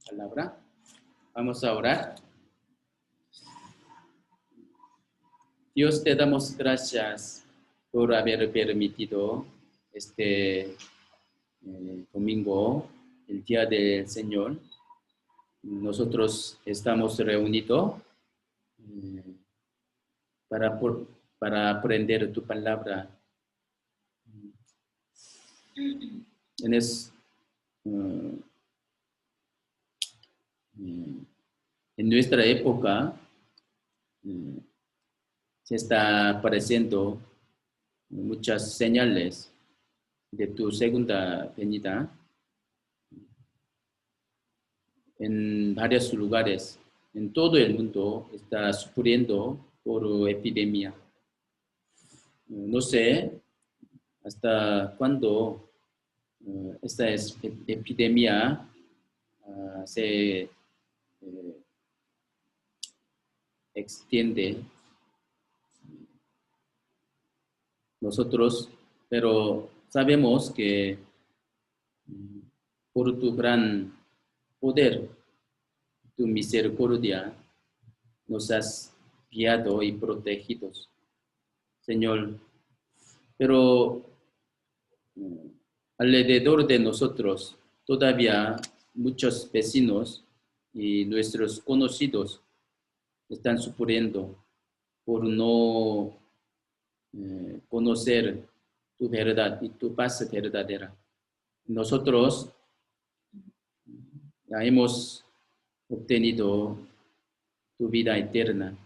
palabra. Vamos a orar. Dios, te damos gracias por haber permitido este domingo, el día del Señor. Nosotros estamos reunidos para aprender tu palabra. En nuestra época se está apareciendo muchas señales de tu segunda venida en varios lugares. En todo el mundo está sufriendo por epidemia. No sé hasta cuándo esta epidemia se extiende. Nosotros, pero sabemos que por tu gran poder, tu misericordia, nos has guiado y protegido, Señor. Pero alrededor de nosotros todavía muchos vecinos y nuestros conocidos están sufriendo por no conocer tu verdad y tu paz verdadera. Nosotros ya hemos obtenido tu vida eterna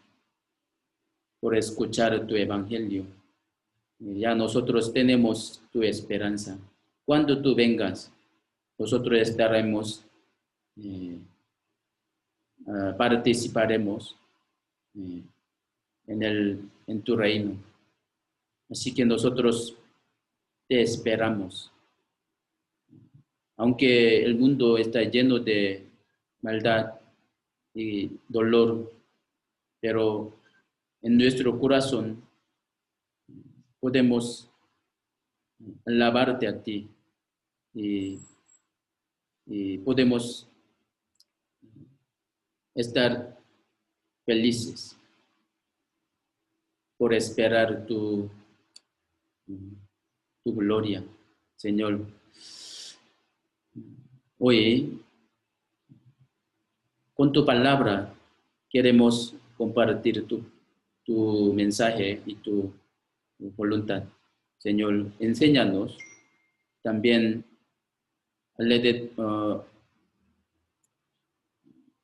por escuchar tu evangelio. Ya nosotros tenemos tu esperanza. Cuando tú vengas, nosotros estaremos, participaremos en tu reino. Así que nosotros te esperamos. Aunque el mundo está lleno de maldad y dolor, pero en nuestro corazón podemos alabarte a ti y podemos estar felices por esperar tu gloria, Señor. Hoy, con tu palabra, queremos compartir tu mensaje y tu voluntad. Señor, enséñanos. También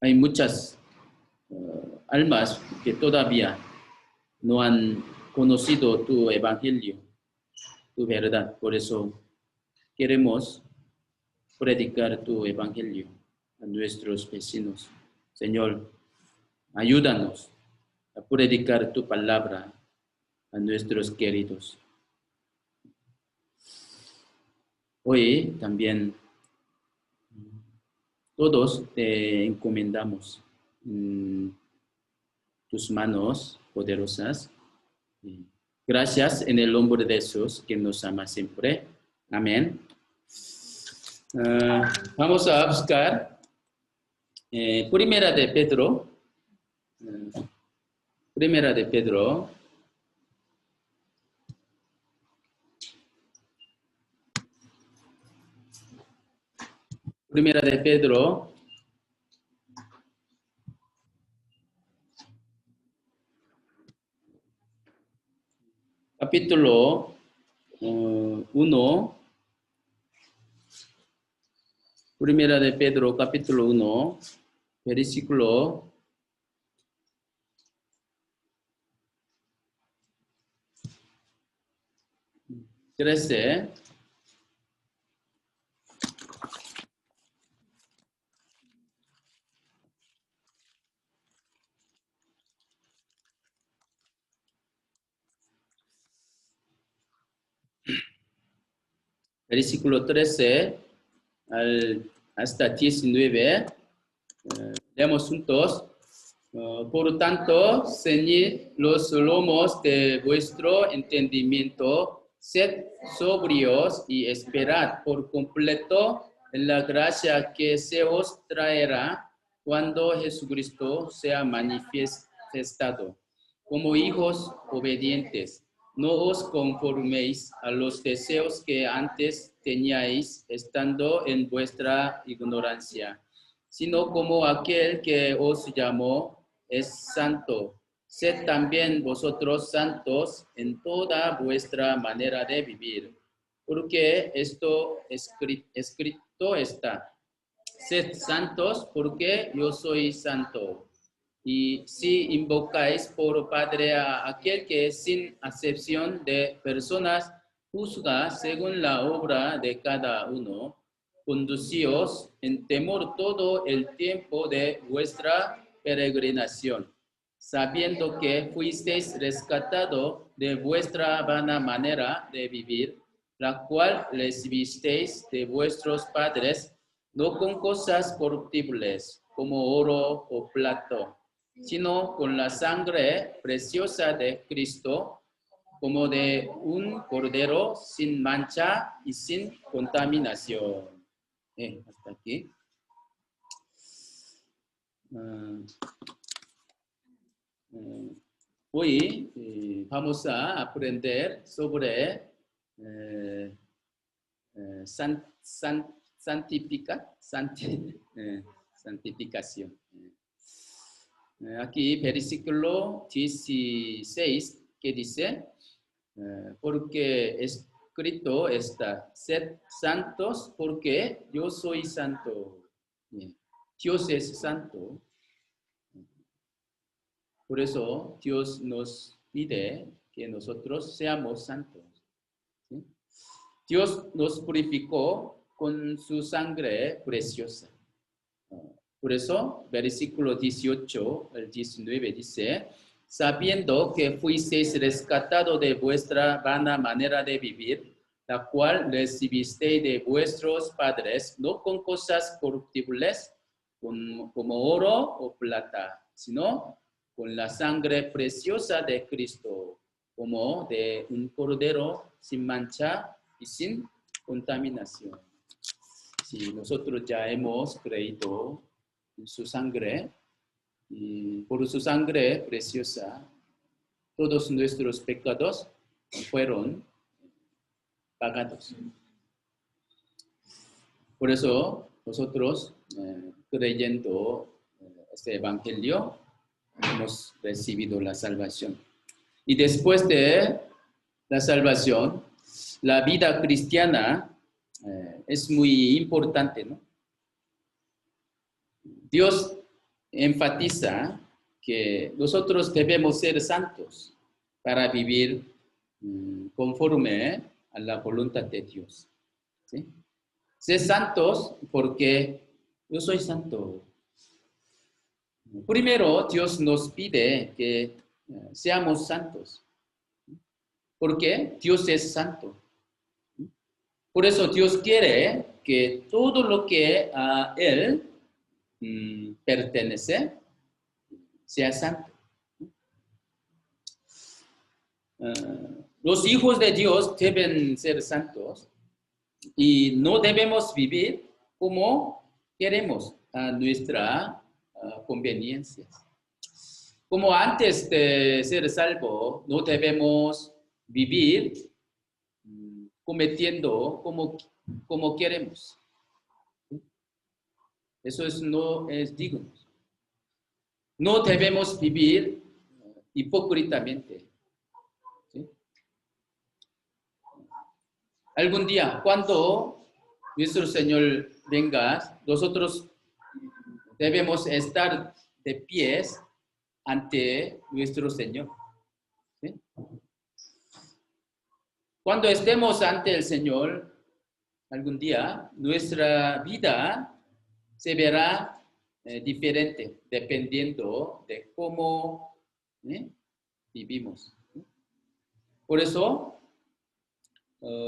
hay muchas almas que todavía no han conocido tu evangelio, tu verdad. Por eso queremos predicar tu evangelio a nuestros vecinos. Señor, ayúdanos a predicar tu palabra a nuestros queridos. Hoy también todos te encomendamos en tus manos poderosas. Gracias en el nombre de Jesús, que nos ama siempre. Amén. Vamos a buscar Primera de Pedro. Primera de Pedro. Primera de Pedro. Capítulo 1. Primera de Pedro, capítulo 1, versículo 13. Versículo 13 hasta 19. Leemos juntos. Por tanto, ceñid los lomos de vuestro entendimiento, sed sobrios y esperad por completo en la gracia que se os traerá cuando Jesucristo sea manifestado. Como hijos obedientes, no os conforméis a los deseos que antes teníais estando en vuestra ignorancia, sino como aquel que os llamó es santo. Sed también vosotros santos en toda vuestra manera de vivir, porque esto escrito está. Sed santos porque yo soy santo. Y si invocáis por Padre a aquel que sin acepción de personas juzga según la obra de cada uno, conducíos en temor todo el tiempo de vuestra peregrinación, sabiendo que fuisteis rescatado de vuestra vana manera de vivir, la cual recibisteis de vuestros padres, no con cosas corruptibles como oro o plata, sino con la sangre preciosa de Cristo, como de un cordero sin mancha y sin contaminación. Hasta aquí. Hoy vamos a aprender sobre santificación. Aquí versículo 16 que dice, porque escrito está, sed santos porque yo soy santo. Dios es santo. Por eso Dios nos pide que nosotros seamos santos. ¿Sí? Dios nos purificó con su sangre preciosa. Por eso, versículo 18 al 19 dice, sabiendo que fuisteis rescatados de vuestra vana manera de vivir, la cual recibisteis de vuestros padres, no con cosas corruptibles, como oro o plata, sino con la sangre preciosa de Cristo, como de un cordero sin mancha y sin contaminación. Si nosotros ya hemos creído en su sangre, y por su sangre preciosa, todos nuestros pecados fueron pagados. Por eso nosotros, creyendo este evangelio, hemos recibido la salvación. Y después de la salvación, la vida cristiana es muy importante, ¿no? Dios enfatiza que nosotros debemos ser santos para vivir conforme a la voluntad de Dios. ¿Sí? Ser santos porque yo soy santo. Primero, Dios nos pide que seamos santos. Porque Dios es santo. Por eso Dios quiere que todo lo que a Él pertenece sea santo. Los hijos de Dios deben ser santos y no debemos vivir como queremos a nuestra conveniencia. Como antes de ser salvo, no debemos vivir cometiendo como queremos. Eso no es digno. No debemos vivir hipócritamente. ¿Sí? Algún día, cuando nuestro Señor venga, nosotros debemos estar de pies ante nuestro Señor. ¿Sí? Cuando estemos ante el Señor, algún día, nuestra vida se verá diferente, dependiendo de cómo vivimos. Por eso,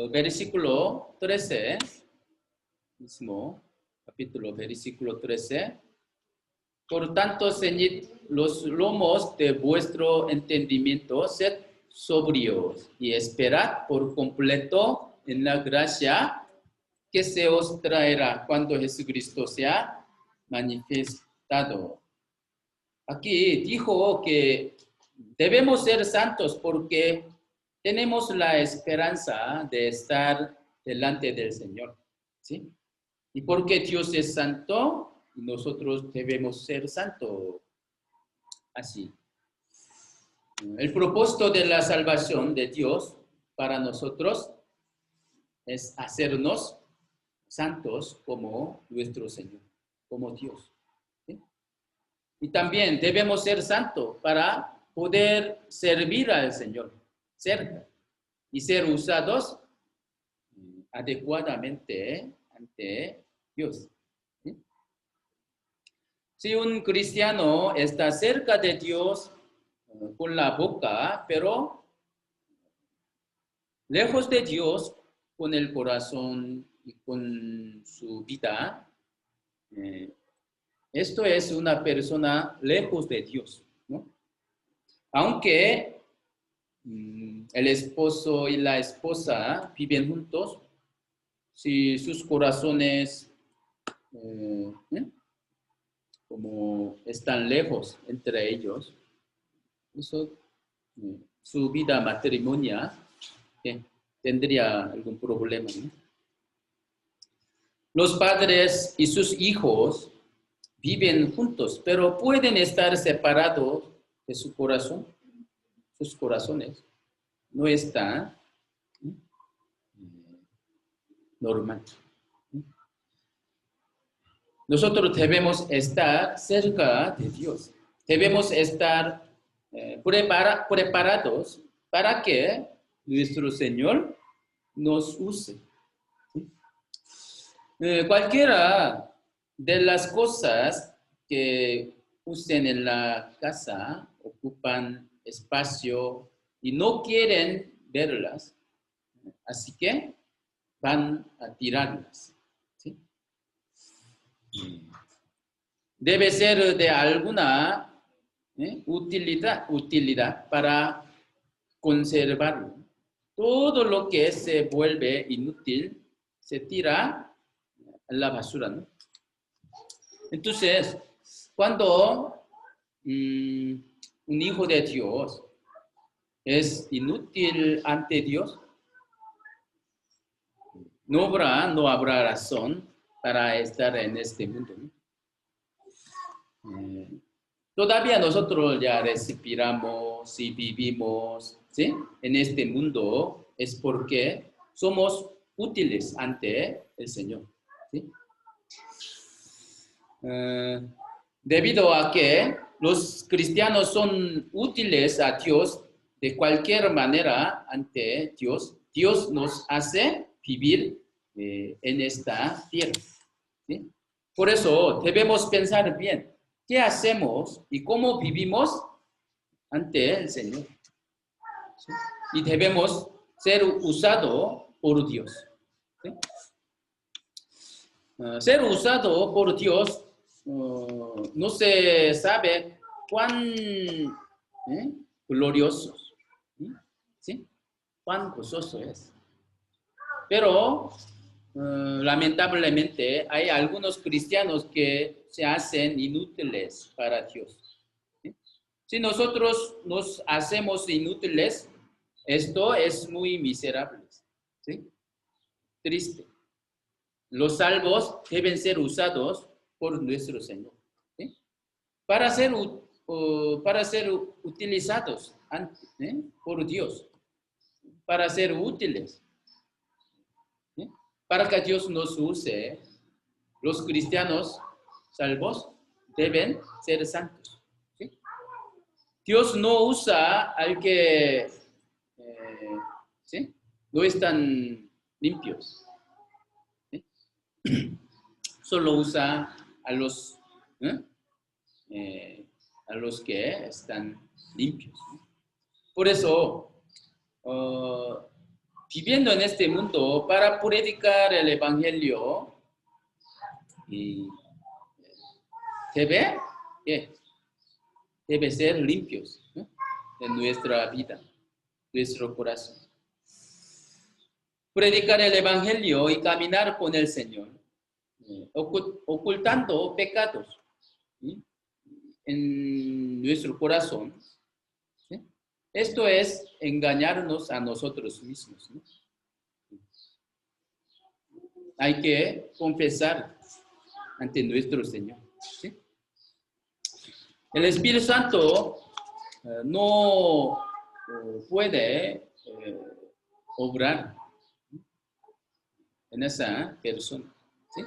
versículo 13, mismo capítulo, versículo 13, por tanto, ceñid los lomos de vuestro entendimiento, sed sobrios y esperad por completo en la gracia que se os traerá cuando Jesucristo sea manifestado. Aquí dijo que debemos ser santos porque tenemos la esperanza de estar delante del Señor, ¿sí? Y porque Dios es santo, nosotros debemos ser santos. Así. El propósito de la salvación de Dios para nosotros es hacernos santos como nuestro Señor, como Dios, ¿sí? Y también debemos ser santos para poder servir al Señor cerca y ser usados adecuadamente ante Dios, ¿sí? Si un cristiano está cerca de Dios con la boca, pero lejos de Dios con el corazón y con su vida, esto es una persona lejos de Dios, ¿no? Aunque el esposo y la esposa viven juntos, si sus corazones como están lejos entre ellos, eso, su vida matrimonial tendría algún problema, ¿no? Los padres y sus hijos viven juntos, pero pueden estar separados de su corazón. Sus corazones no están normal. Nosotros debemos estar cerca de Dios. Debemos estar preparados para que nuestro Señor nos use. Cualquiera de las cosas que usen en la casa ocupan espacio y no quieren verlas, así que van a tirarlas, ¿sí? Debe ser de alguna utilidad para conservarlo. Todo lo que se vuelve inútil se tira a la basura, ¿no? Entonces, cuando un hijo de Dios es inútil ante Dios, no habrá razón para estar en este mundo, ¿no? Todavía nosotros ya respiramos y vivimos, ¿sí?, en este mundo, es porque somos útiles ante el Señor, ¿sí? Debido a que los cristianos son útiles a Dios de cualquier manera ante Dios, Dios nos hace vivir en esta tierra, ¿sí? Por eso debemos pensar bien qué hacemos y cómo vivimos ante el Señor, ¿sí? Y debemos ser usados por Dios, ¿sí? Ser usado por Dios no se sabe cuán glorioso, ¿sí?, cuán gozoso es. Pero lamentablemente hay algunos cristianos que se hacen inútiles para Dios, ¿sí? Si nosotros nos hacemos inútiles, esto es muy miserable, ¿sí?, triste. Los salvos deben ser usados por nuestro Señor, ¿sí?, para ser utilizados por Dios, para ser útiles, ¿sí?, para que Dios nos use. Los cristianos salvos deben ser santos, ¿sí? Dios no usa al que ¿sí?, no están limpios, ¿sí? Solo usa a los que están limpios, ¿no? Por eso, viviendo en este mundo para predicar el evangelio, debe ser limpios, ¿no?, en nuestra vida, nuestro corazón. predicar el Evangelio y caminar con el Señor, ocultando pecados, ¿sí?, en nuestro corazón, ¿sí? Esto es engañarnos a nosotros mismos, ¿no? Hay que confesar ante nuestro Señor, ¿sí? El Espíritu Santo no puede obrar en esa persona, ¿sí?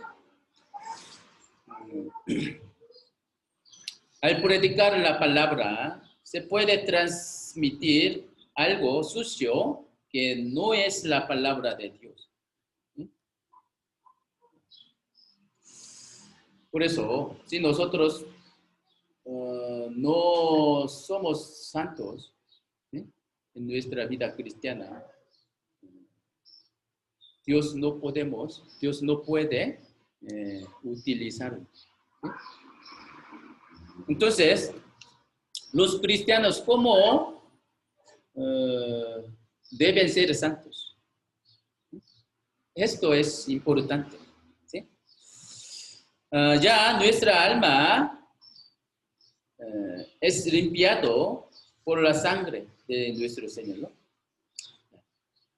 Al predicar la palabra, se puede transmitir algo sucio que no es la palabra de Dios, ¿sí? Por eso, si nosotros no somos santos, ¿sí?, en nuestra vida cristiana, Dios no puede utilizarlo, ¿sí? Entonces, los cristianos, ¿cómo deben ser santos? Esto es importante, ¿sí? Ya nuestra alma es limpiado por la sangre de nuestro Señor, ¿no?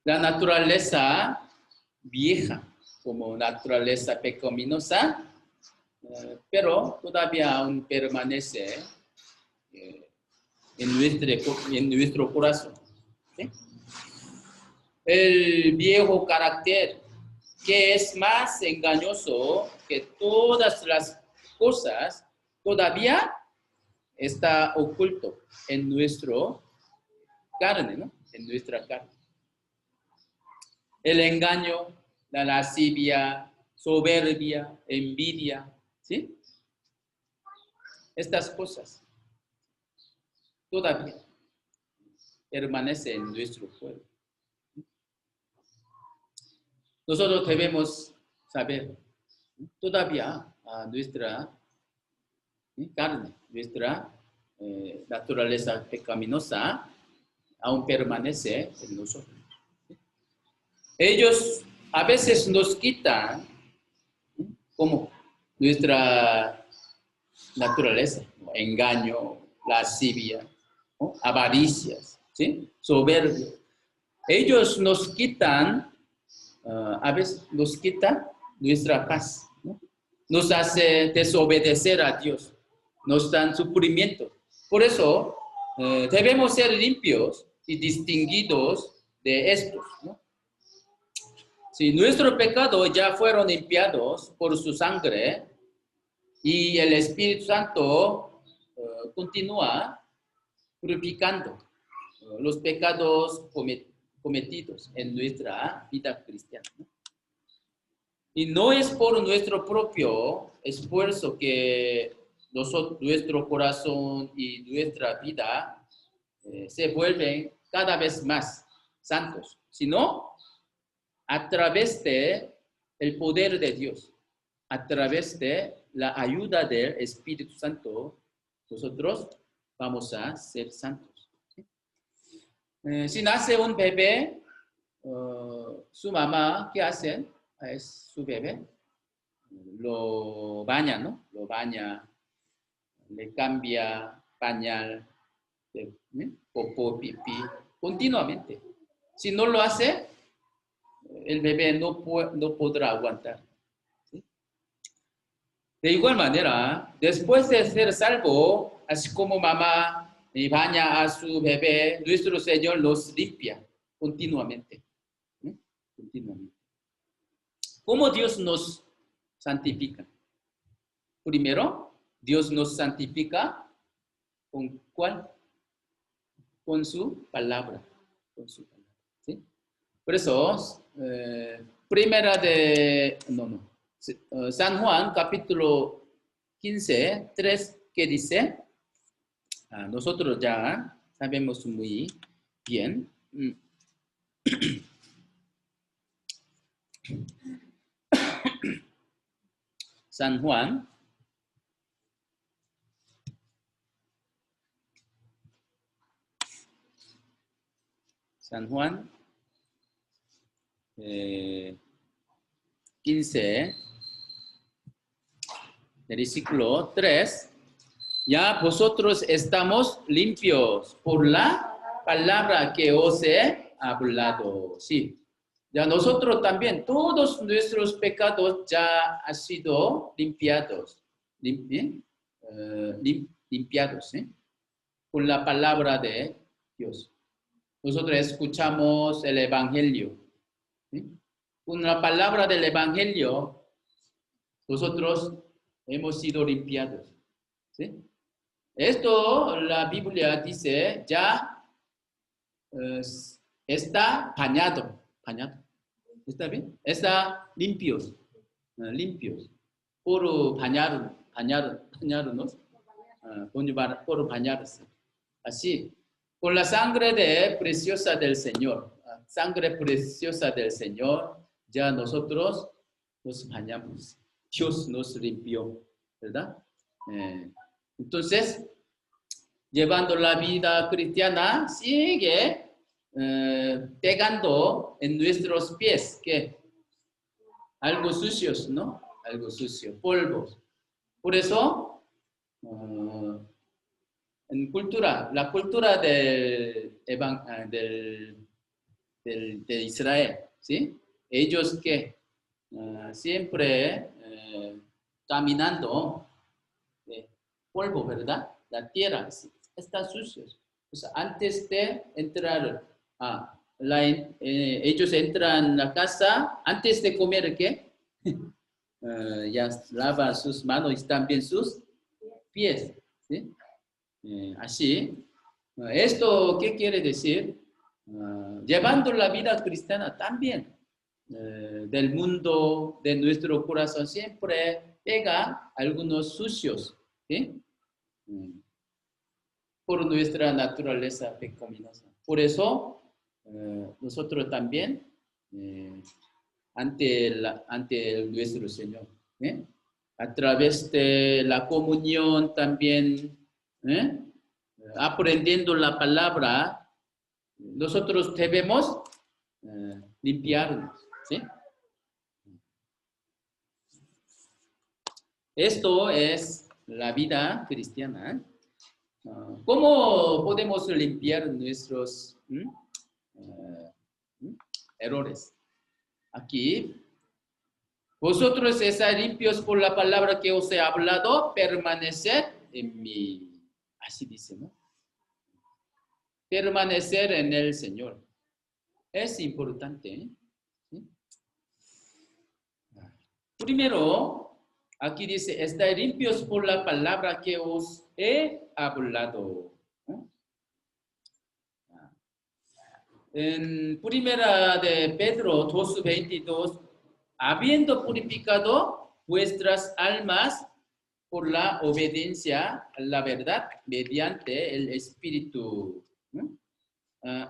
La naturaleza vieja, como naturaleza pecaminosa, pero todavía aún permanece en nuestro corazón, ¿sí? El viejo carácter, que es más engañoso que todas las cosas, todavía está oculto en nuestro carne, ¿no? En nuestra carne. El engaño, la lascivia, soberbia, envidia, ¿sí? Estas cosas todavía permanecen en nuestro pueblo. Nosotros debemos saber, todavía nuestra carne, nuestra naturaleza pecaminosa aún permanece en nosotros. Ellos a veces nos quitan, como nuestra naturaleza, ¿no?, engaño, lascivia, ¿no?, avaricias, ¿sí?, soberbia. Ellos nos quitan, a veces nos quitan nuestra paz, ¿no? Nos hace desobedecer a Dios, nos dan sufrimiento. Por eso debemos ser limpios y distinguidos de estos, ¿no? Si nuestros pecados ya fueron limpiados por su sangre y el Espíritu Santo continúa purificando los pecados cometidos en nuestra vida cristiana, ¿no? Y no es por nuestro propio esfuerzo que nuestro corazón y nuestra vida se vuelven cada vez más santos, sino a través de el poder de Dios, a través de la ayuda del Espíritu Santo, nosotros vamos a ser santos, ¿sí? Si nace un bebé, su mamá, ¿qué hace? Es su bebé, lo baña, ¿no? Lo baña, le cambia pañal, popó, pipí, continuamente. Si no lo hace, el bebé no podrá aguantar, ¿sí? De igual manera, después de ser salvo, así como mamá baña a su bebé, nuestro Señor los limpia continuamente, ¿sí?, continuamente. ¿Cómo Dios nos santifica? Primero, Dios nos santifica ¿con cuál? Con su palabra, con su palabra, ¿sí? Por eso, San Juan, capítulo 15, 3, ¿qué dice? Nosotros ya sabemos muy bien. San Juan, 15, versículo 3. Ya vosotros estamos limpios por la palabra que os he hablado. Sí. Ya nosotros también, todos nuestros pecados ya han sido limpiados. Limpiados, ¿eh? Con la palabra de Dios. Nosotros escuchamos el Evangelio. ¿Sí? Con la palabra del Evangelio, nosotros hemos sido limpiados. ¿Sí? Esto la Biblia dice, ya está bañado. ¿Está bien? Está limpios. Por bañarnos. Por bañarse. Así, por la sangre preciosa del Señor, sangre preciosa del Señor, ya nosotros nos bañamos. Dios nos limpió, ¿verdad? Entonces, llevando la vida cristiana, sigue pegando en nuestros pies, ¿qué? Algo sucios, ¿no? Algo sucio, polvos. Por eso, en la cultura de Israel, ¿sí? Ellos que siempre caminando polvo, ¿verdad? La tierra está sucia. O sea, antes de entrar ellos entran a la casa, antes de comer, ¿qué? Ya lava sus manos y también sus pies, ¿sí? Así, ¿esto qué quiere decir? Llevando la vida cristiana también, del mundo, de nuestro corazón, siempre pega algunos sucios, ¿sí? Por nuestra naturaleza pecaminosa. Por eso, nosotros también, ante nuestro Señor, a través de la comunión también, aprendiendo la palabra, nosotros debemos limpiarnos, ¿sí? Esto es la vida cristiana. ¿Cómo podemos limpiar nuestros errores? Aquí, vosotros estáis limpios por la palabra que os he hablado, permaneced en mí. Así dice, ¿no? Permanecer en el Señor. Es importante, ¿eh? ¿Sí? Primero, aquí dice, estáis limpios por la palabra que os he hablado. En primera de Pedro 2:22, habiendo purificado vuestras almas por la obediencia a la verdad mediante el Espíritu.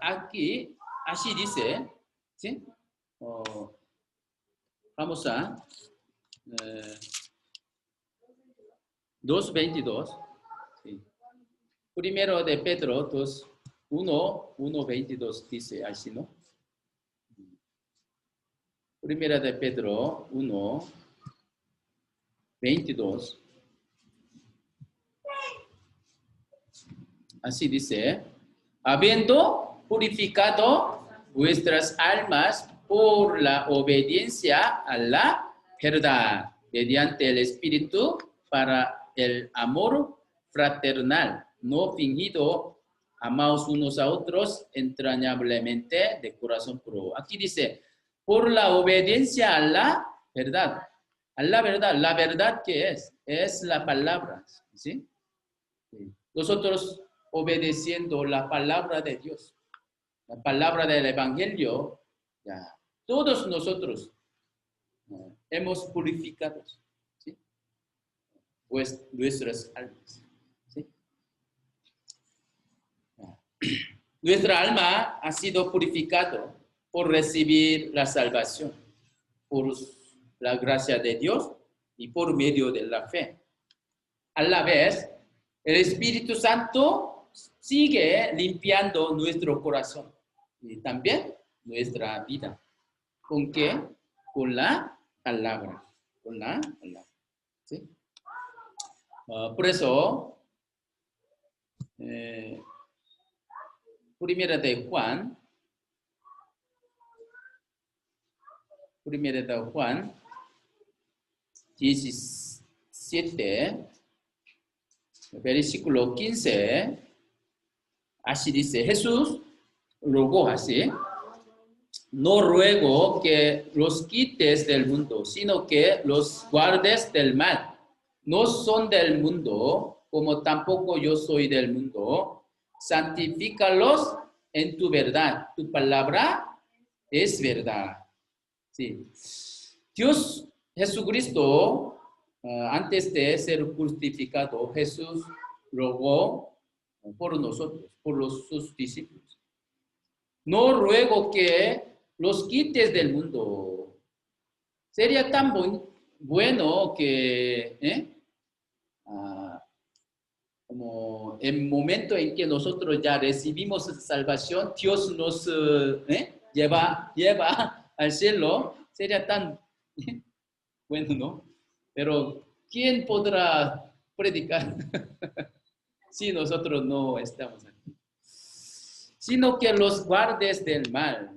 Aquí, así dice, ¿sí? Vamos a 2:22. Sí. Primero de Pedro 1:22 dice así, ¿no? Primera de Pedro 1:22. Así dice, habiendo purificado vuestras almas por la obediencia a la verdad, mediante el Espíritu, para el amor fraternal, no fingido, amaos unos a otros entrañablemente de corazón puro. Aquí dice, por la obediencia a la verdad. A la verdad ¿qué es? Es la palabra, ¿sí? Nosotros obedeciendo la palabra de Dios, la palabra del Evangelio, ya, todos nosotros hemos purificado, ¿sí? Pues nuestras almas, ¿sí? Nuestra alma ha sido purificado por recibir la salvación, por la gracia de Dios y por medio de la fe. A la vez, el Espíritu Santo sigue limpiando nuestro corazón y también nuestra vida. ¿Con qué? Con la palabra. Con la palabra. ¿Sí? Por eso, primera de Juan 17, versículo 15, así dice, Jesús rogó así, no ruego que los quites del mundo, sino que los guardes del mal. No son del mundo, como tampoco yo soy del mundo. Santifícalos en tu verdad. Tu palabra es verdad. Sí. Dios Jesucristo, antes de ser crucificado, Jesús rogó por nosotros, por sus discípulos. No ruego que los quites del mundo. Sería tan bueno que, como el momento en que nosotros ya recibimos salvación, Dios nos lleva al cielo, sería tan bueno, ¿no? Pero ¿quién podrá predicar si nosotros no estamos aquí? Sino que los guardes del mal.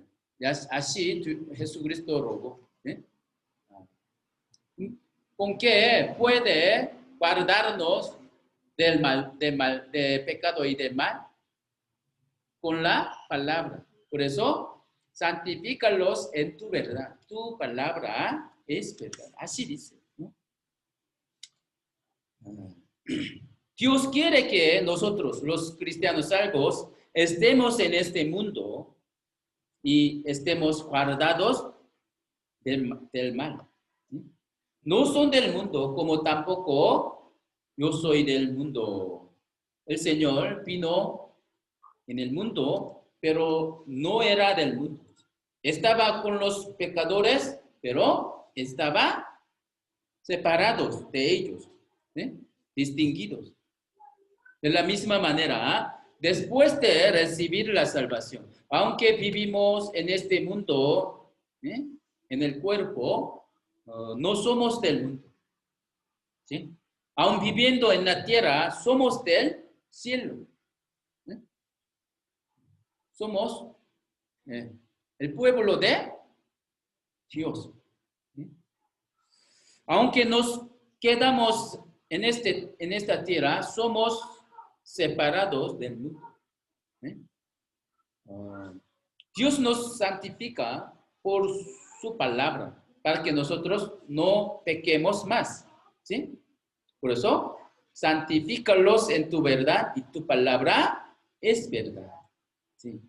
Así Jesucristo rogó. ¿Con qué puede guardarnos del mal, de pecado y del mal? Con la palabra. Por eso, santifícalos en tu verdad. Tu palabra es verdad. Así dice, ¿no? Dios quiere que nosotros, los cristianos salvos, estemos en este mundo y estemos guardados del mal. No son del mundo, como tampoco yo soy del mundo. El Señor vino en el mundo, pero no era del mundo. Estaba con los pecadores, pero estaba separados de ellos, distinguidos. De la misma manera, después de recibir la salvación, aunque vivimos en este mundo, en el cuerpo, no somos del mundo. ¿Sí? Aun viviendo en la tierra, somos del cielo. Somos el pueblo de Dios. Aunque nos quedamos en esta tierra, somos separados del mundo. Dios nos santifica por su palabra, para que nosotros no pequemos más. ¿Sí? Por eso, santifícalos en tu verdad y tu palabra es verdad. ¿Sí?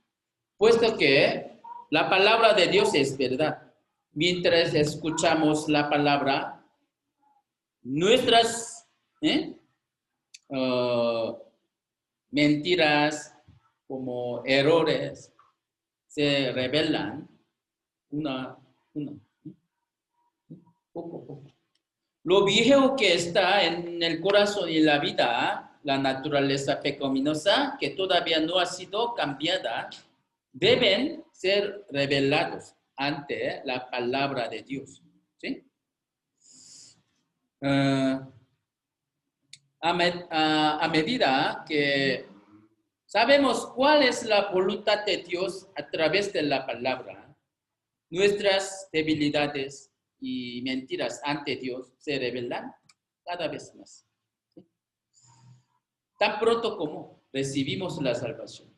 Puesto que la palabra de Dios es verdad. Mientras escuchamos la palabra, nuestras mentiras como errores se revelan poco a poco. Lo viejo que está en el corazón y la vida, la naturaleza pecaminosa que todavía no ha sido cambiada, deben ser revelados ante la palabra de Dios. ¿Sí? A medida que sabemos cuál es la voluntad de Dios a través de la palabra, nuestras debilidades y mentiras ante Dios se revelan cada vez más. ¿Sí? Tan pronto como recibimos la salvación,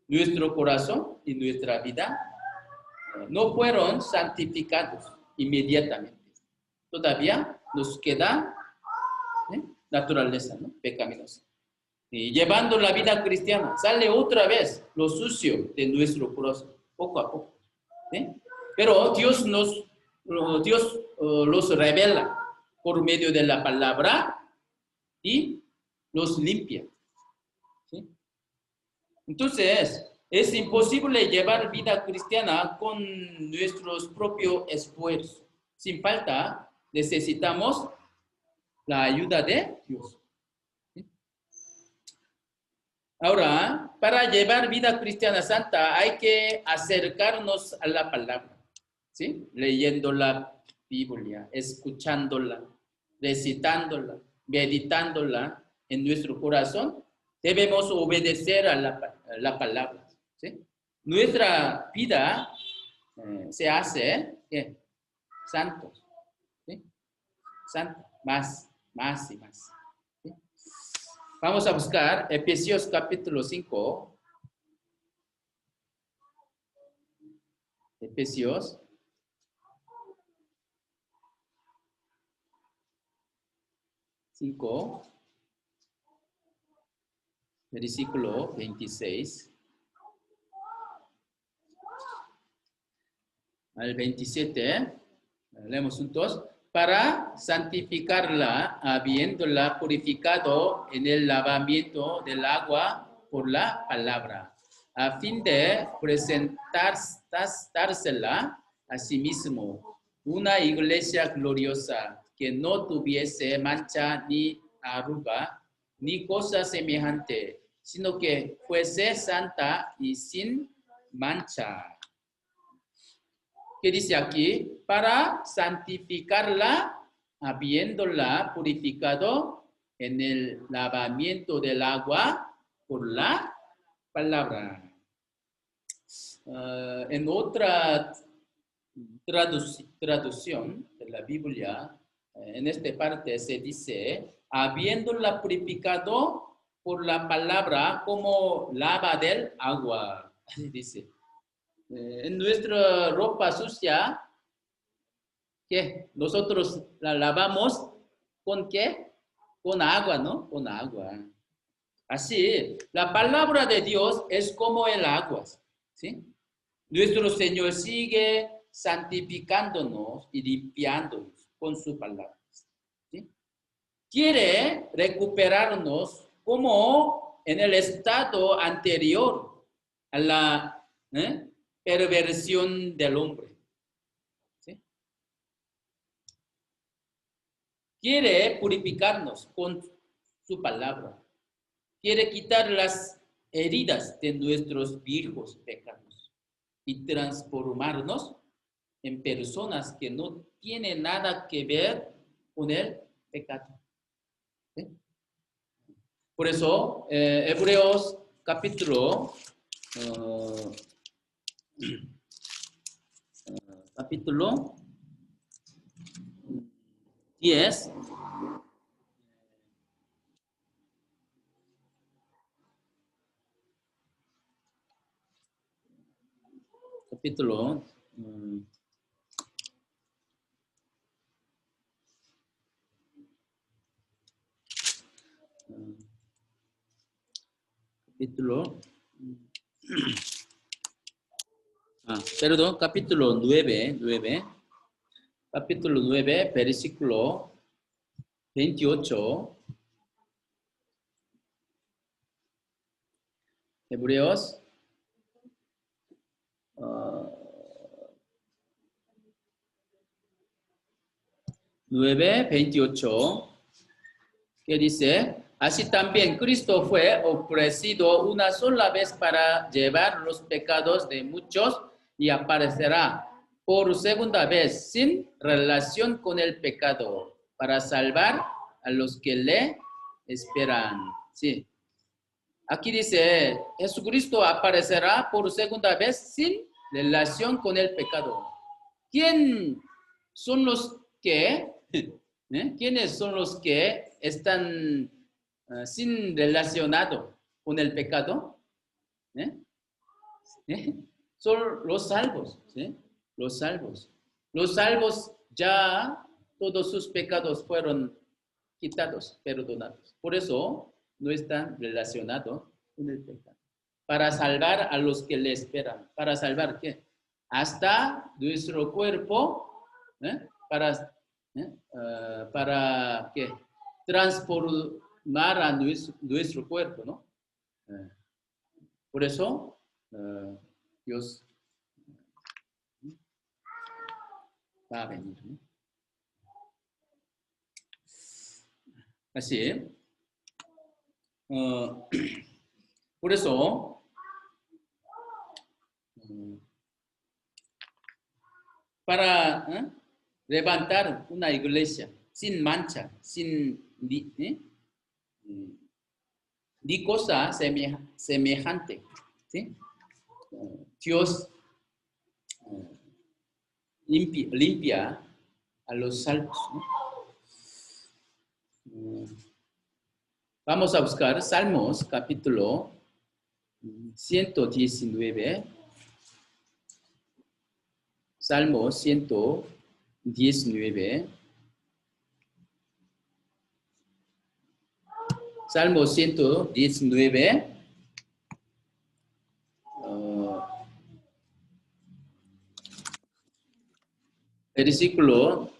nuestro corazón y nuestra vida no fueron santificados inmediatamente. Todavía nos queda naturaleza, ¿no? Pecaminosa. Y llevando la vida cristiana, sale otra vez lo sucio de nuestro corazón, poco a poco. Pero Dios los revela por medio de la palabra y los limpia. ¿Sí? Entonces, es imposible llevar vida cristiana con nuestros propios esfuerzos. Sin falta, necesitamos la ayuda de Dios. ¿Sí? Ahora, para llevar vida cristiana santa hay que acercarnos a la palabra. ¿sí? Leyendo la Biblia, escuchándola, recitándola, meditándola en nuestro corazón, debemos obedecer a la palabra, ¿sí? Nuestra vida se hace santos, ¿sí? Santo, más y más. ¿Sí? Vamos a buscar Efesios capítulo 5. Efesios 5, versículo 26 al 27. Leemos juntos. Para santificarla, habiéndola purificado en el lavamiento del agua por la palabra, a fin de presentársela a sí mismo, una iglesia gloriosa, que no tuviese mancha ni arruga, ni cosa semejante, sino que fuese santa y sin mancha. ¿Qué dice aquí? Para santificarla, habiéndola purificado en el lavamiento del agua por la palabra. En otra traducción de la Biblia, en esta parte se dice, habiéndola purificado por la palabra como lava del agua. Así dice. En nuestra ropa sucia, ¿qué? Nosotros la lavamos ¿con qué? Con agua, ¿no? Con agua. Así, la palabra de Dios es como el agua, ¿sí? Nuestro Señor sigue santificándonos y limpiándonos con su palabra, ¿sí? Quiere recuperarnos como en el estado anterior a la perversión del hombre, ¿sí? Quiere purificarnos con su palabra. Quiere quitar las heridas de nuestros viejos pecados y transformarnos en personas que no tienen nada que ver con el pecado. ¿Sí? Por eso, Hebreos capítulo 10, capítulo 9, capítulo 9, versículo 28, Hebreos 9, 28, que dice, así también Cristo fue ofrecido una sola vez para llevar los pecados de muchos y aparecerá por segunda vez sin relación con el pecado para salvar a los que le esperan. Sí. Aquí dice, Jesucristo aparecerá por segunda vez sin relación con el pecado. ¿Quién son los que, quiénes son los que están sin relacionado con el pecado? Son los salvos, ¿sí? Los salvos. Los salvos ya todos sus pecados fueron quitados, perdonados. Por eso no están relacionados con el pecado. Para salvar a los que le esperan. ¿Para salvar qué? Hasta nuestro cuerpo, para ¿qué? Transformar a nuestro cuerpo, ¿no? Por eso Dios va a venir, ¿no? Así, por eso, para levantar una iglesia sin mancha, sin ni cosa semejante. ¿Sí? Dios limpia a los salvos, ¿no? Vamos a buscar Salmos capítulo 119. Salmo 119. Salmo 119. Versículo.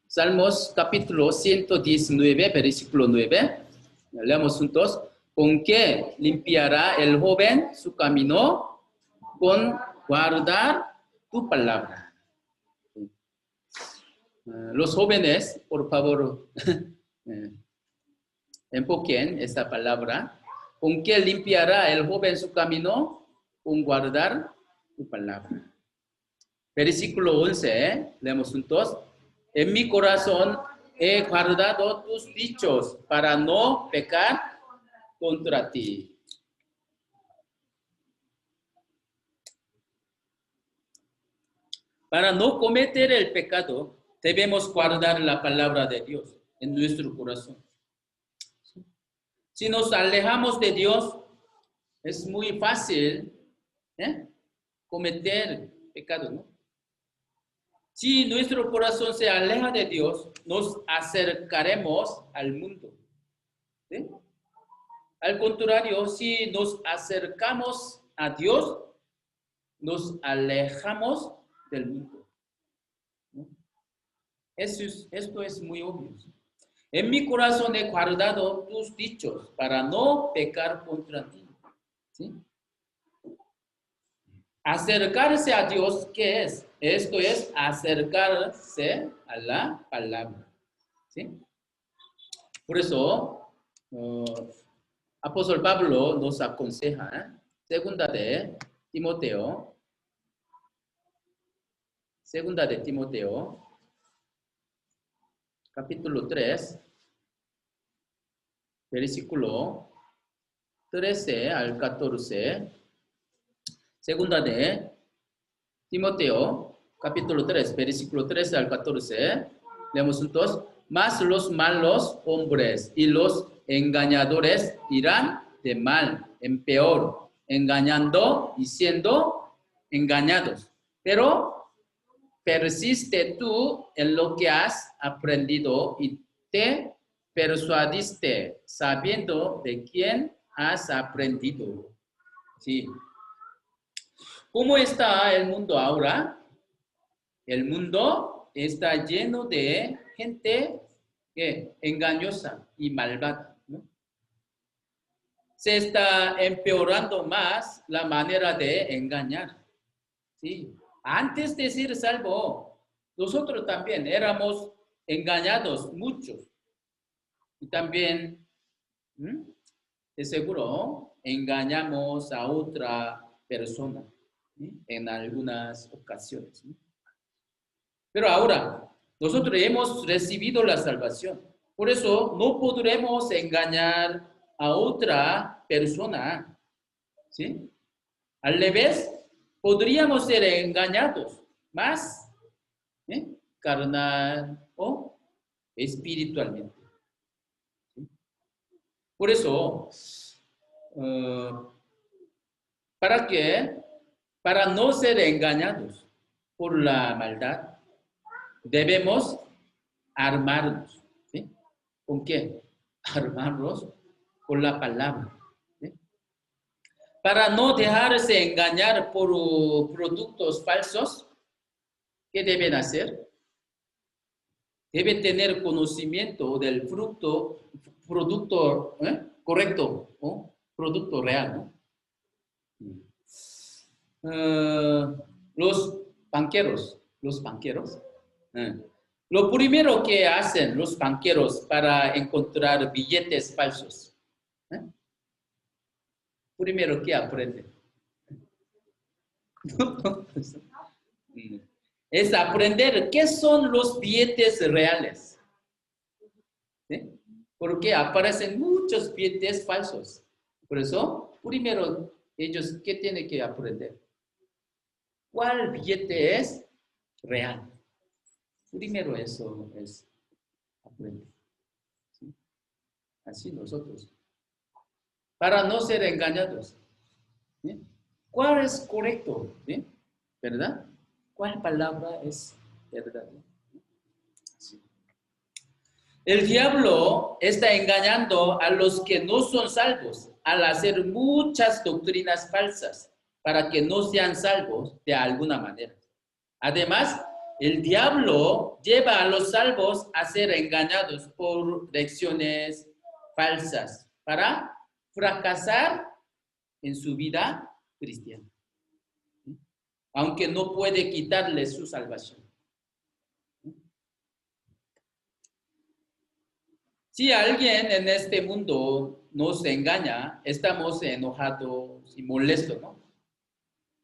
Salmos capítulo 119, versículo 9. Leamos juntos. ¿Con qué limpiará el joven su camino? Con guardar tu palabra. Los jóvenes, por favor, enfoquen esta palabra. ¿Con qué limpiará el joven su camino? Con guardar tu palabra. Versículo 11, leemos juntos. En mi corazón he guardado tus dichos para no pecar contra ti. Para no cometer el pecado, debemos guardar la palabra de Dios en nuestro corazón. Si nos alejamos de Dios, es muy fácil cometer pecado, ¿no? Si nuestro corazón se aleja de Dios, nos acercaremos al mundo. ¿Sí? Al contrario, si nos acercamos a Dios, nos alejamos del mundo. ¿No? Esto es muy obvio. En mi corazón he guardado tus dichos para no pecar contra ti. ¿Sí? Acercarse a Dios, ¿qué es? Esto es acercarse a la palabra. ¿Sí? Por eso, apóstol Pablo nos aconseja, segunda de Timoteo, capítulo 3, versículo 13 al 14. Segunda de Timoteo, capítulo 3, versículo 13 al 14. Leemos juntos. Mas los malos hombres y los engañadores irán de mal en peor, engañando y siendo engañados. Pero persiste tú en lo que has aprendido y te persuadiste sabiendo de quién has aprendido. Sí. ¿Cómo está el mundo ahora? El mundo está lleno de gente engañosa y malvada, ¿no? Se está empeorando más la manera de engañar. ¿Sí? Antes de ser salvo, nosotros también éramos engañados muchos. Y también, de seguro, engañamos a otra persona, ¿sí? En algunas ocasiones, ¿sí? Pero ahora, nosotros hemos recibido la salvación. Por eso, no podremos engañar a otra persona, ¿sí? Al revés, podríamos ser engañados más carnal o espiritualmente. ¿Sí? Por eso, ¿para qué? Para no ser engañados por la maldad, debemos armarnos. ¿Sí? ¿Con qué? Armarnos con la palabra. ¿Sí? Para no dejarse engañar por productos falsos, ¿qué deben hacer? Deben tener conocimiento del producto correcto, ¿no? Producto real, ¿no? Los banqueros. Lo primero que hacen los banqueros para encontrar billetes falsos, primero que aprenden. es aprender qué son los billetes reales. ¿Sí? Porque aparecen muchos billetes falsos. Por eso, primero, ellos, ¿qué tienen que aprender? ¿Cuál billete es real? Primero eso es aprender. ¿Sí? Así nosotros. Para no ser engañados. ¿Sí? ¿Cuál es correcto? ¿Sí? ¿Verdad? ¿Cuál palabra es verdad? Sí. El diablo está engañando a los que no son salvos al hacer muchas doctrinas falsas para que no sean salvos de alguna manera. Además, el diablo lleva a los salvos a ser engañados por lecciones falsas para fracasar en su vida cristiana, aunque no puede quitarles su salvación. Si alguien en este mundo nos engaña, estamos enojados y molestos, ¿no?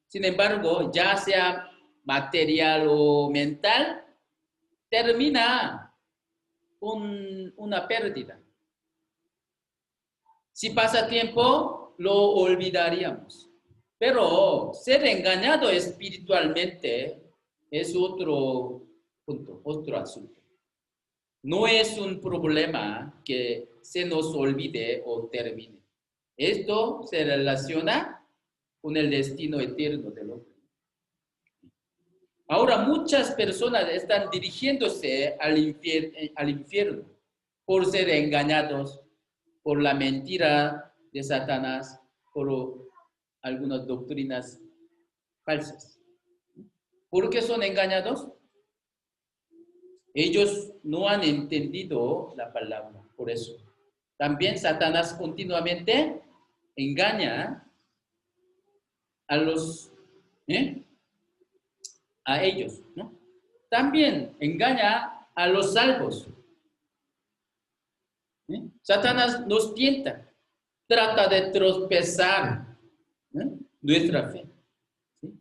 Sin embargo, ya sea material o mental, termina con una pérdida. Si pasa tiempo, lo olvidaríamos. Pero ser engañado espiritualmente es otro punto, otro asunto. No es un problema que se nos olvide o termine. Esto se relaciona con el destino eterno del hombre. Ahora muchas personas están dirigiéndose al infierno por ser engañados por la mentira de Satanás, por algunas doctrinas falsas. ¿Por qué son engañados? Ellos no han entendido la palabra, por eso. También Satanás continuamente engaña a los, a ellos, ¿no? También engaña a los salvos. Satanás nos tienta, trata de tropezar nuestra fe. ¿Sí?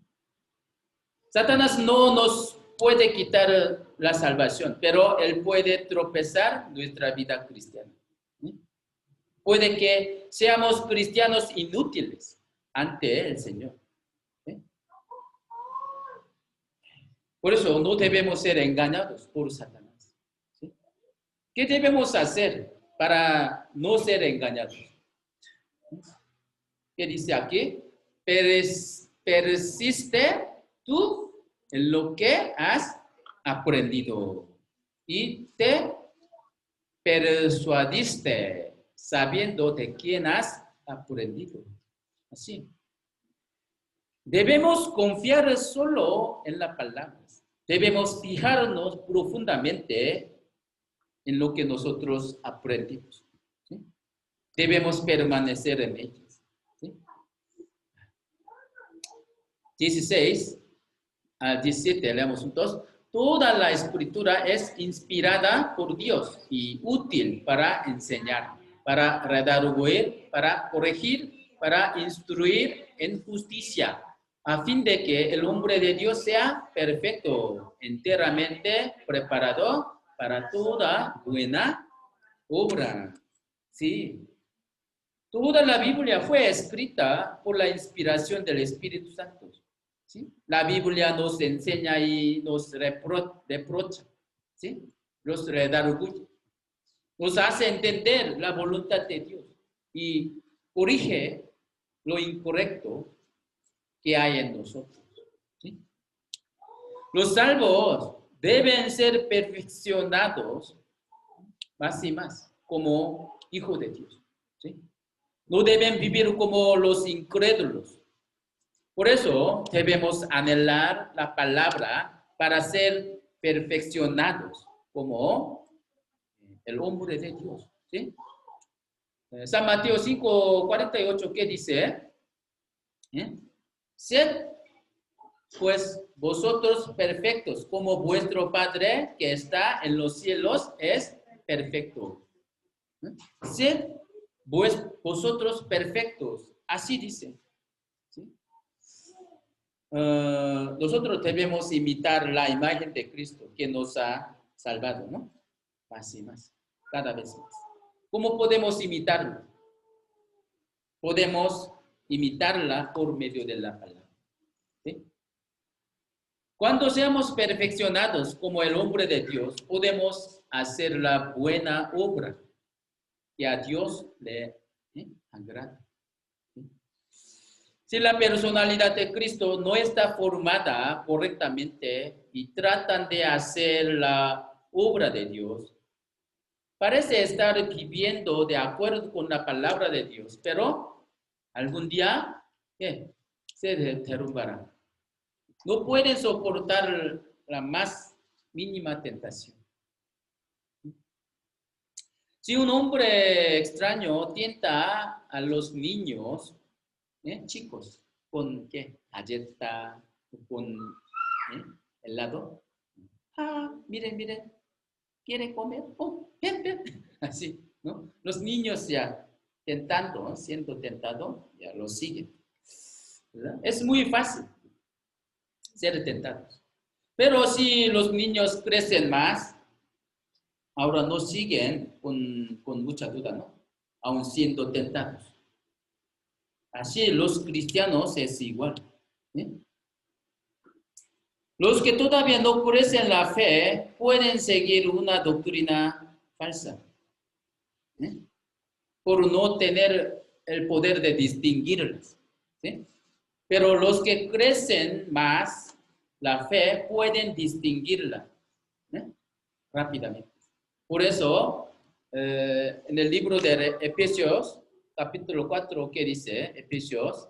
Satanás no nos puede quitar la salvación, pero él puede tropezar nuestra vida cristiana. ¿Sí? Puede que seamos cristianos inútiles ante el Señor. ¿Sí? Por eso no debemos ser engañados por Satanás. ¿Sí? ¿Qué debemos hacer para no ser engañados? ¿Qué dice aquí? Persiste tú en lo que has aprendido y te persuadiste sabiendo de quién has aprendido. Así. Debemos confiar solo en la palabra. Debemos fijarnos profundamente en lo que nosotros aprendimos. ¿Sí? Debemos permanecer en ellas. ¿Sí? 16 al 17, leemos juntos. Toda la escritura es inspirada por Dios y útil para enseñar, para redarguir, para corregir, para instruir en justicia, a fin de que el hombre de Dios sea perfecto, enteramente preparado para toda buena obra. Sí. Toda la Biblia fue escrita por la inspiración del Espíritu Santo. ¿Sí? La Biblia nos enseña y nos reprocha, ¿sí? Nos redarguye, nos hace entender la voluntad de Dios y corrige lo incorrecto que hay en nosotros. ¿Sí? Los salvos deben ser perfeccionados más y más como hijos de Dios. ¿Sí? No deben vivir como los incrédulos. Por eso debemos anhelar la palabra para ser perfeccionados como el hombre de Dios. ¿Sí? San Mateo 5:48, ¿qué dice? Sed pues vosotros perfectos, como vuestro Padre que está en los cielos es perfecto. Sed vosotros perfectos, así dice. ¿Sí? nosotros debemos imitar la imagen de Cristo que nos ha salvado, ¿no? Más y más, cada vez más. ¿Cómo podemos imitarlo? Podemos imitarla por medio de la palabra. ¿Sí? Cuando seamos perfeccionados como el hombre de Dios, podemos hacer la buena obra que a Dios le agrada. ¿Sí? Si la personalidad de Cristo no está formada correctamente y tratan de hacer la obra de Dios, parece estar viviendo de acuerdo con la palabra de Dios, pero algún día se derrumbará. No pueden soportar la más mínima tentación. Si un hombre extraño tienta a los niños, chicos, con galleta, con helado, miren, ¿quiere comer? Oh, ven. Así, ¿no? Los niños ya tentando, siendo tentado, ya lo siguen. ¿Verdad? Es muy fácil ser tentados. Pero si los niños crecen más, ahora no siguen con mucha duda, ¿no? Aún siendo tentados. Así los cristianos es igual. Los que todavía no crecen la fe pueden seguir una doctrina falsa, por no tener el poder de distinguirlas. ¿Sí? Pero los que crecen más la fe pueden distinguirla rápidamente. Por eso, en el libro de Efesios, capítulo 4, ¿qué dice? Efesios,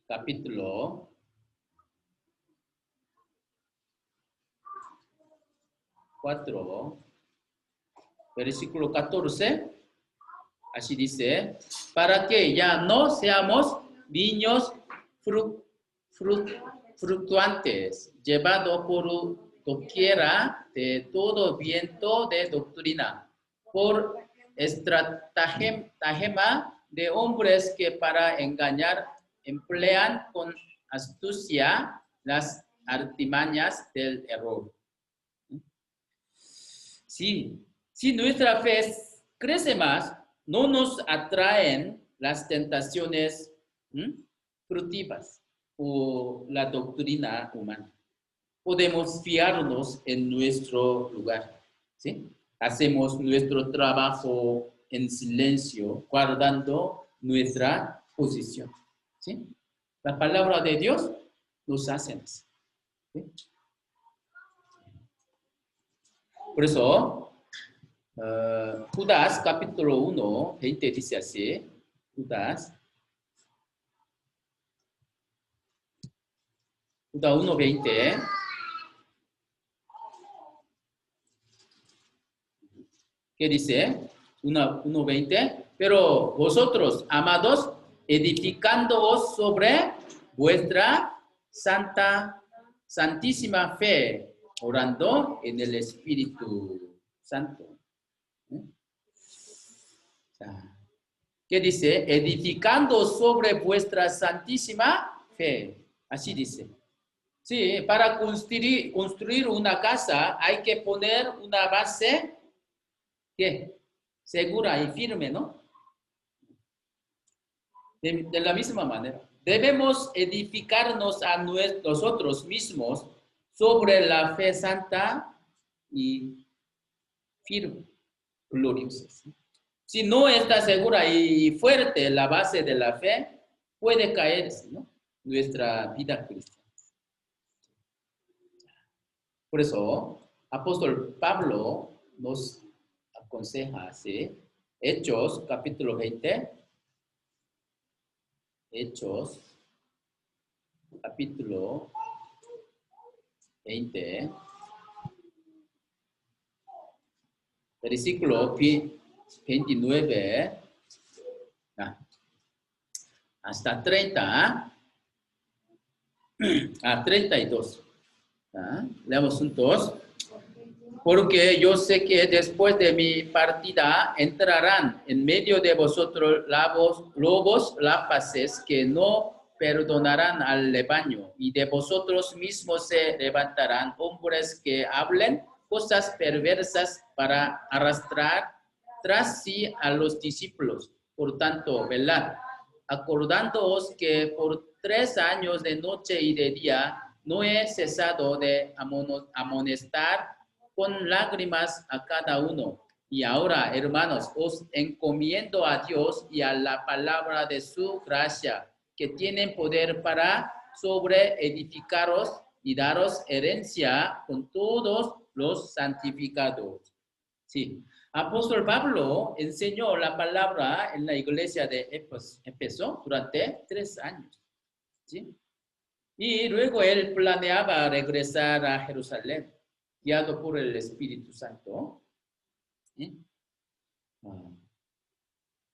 capítulo 4, versículo 14, así dice, para que ya no seamos niños fluctuantes, llevados por doquiera de todo viento de doctrina, por estratagema de hombres que para engañar emplean con astucia las artimañas del error. Si nuestra fe crece más, no nos atraen las tentaciones fructíferas o la doctrina humana. Podemos fiarnos en nuestro lugar, ¿sí? Hacemos nuestro trabajo en silencio, guardando nuestra posición, ¿sí? La palabra de Dios nos hace así, ¿sí? Por eso, Judas capítulo 1, 20 dice así, Judas 1, 20, ¿qué dice? 1, 20, pero vosotros, amados, edificándoos sobre vuestra santísima fe, orando en el Espíritu Santo. ¿Qué dice? Edificando sobre vuestra santísima fe. Así dice. Sí, para construir una casa hay que poner una base segura y firme, ¿no? De la misma manera. Debemos edificarnos a nosotros mismos sobre la fe santa y firme, gloriosa. Si no está segura y fuerte la base de la fe, puede caerse, ¿no? Nuestra vida cristiana. Por eso, apóstol Pablo nos aconseja así, Hechos, capítulo 20, Hechos, capítulo 20, versículo 29 hasta 30 a 32. Leamos juntos. Porque yo sé que después de mi partida entrarán en medio de vosotros lobos rapaces que no perdonarán al rebaño, y de vosotros mismos se levantarán hombres que hablen cosas perversas para arrastrar tras sí a los discípulos. Por tanto, velad, acordándoos que por 3 años de noche y de día no he cesado de amonestar con lágrimas a cada uno. Y ahora, hermanos, os encomiendo a Dios y a la palabra de su gracia, que tienen poder para sobreedificaros y daros herencia con todos los santificados. Sí. Apóstol Pablo enseñó la palabra en la iglesia de Éfeso durante 3 años. ¿Sí? Y luego él planeaba regresar a Jerusalén, guiado por el Espíritu Santo. ¿Sí?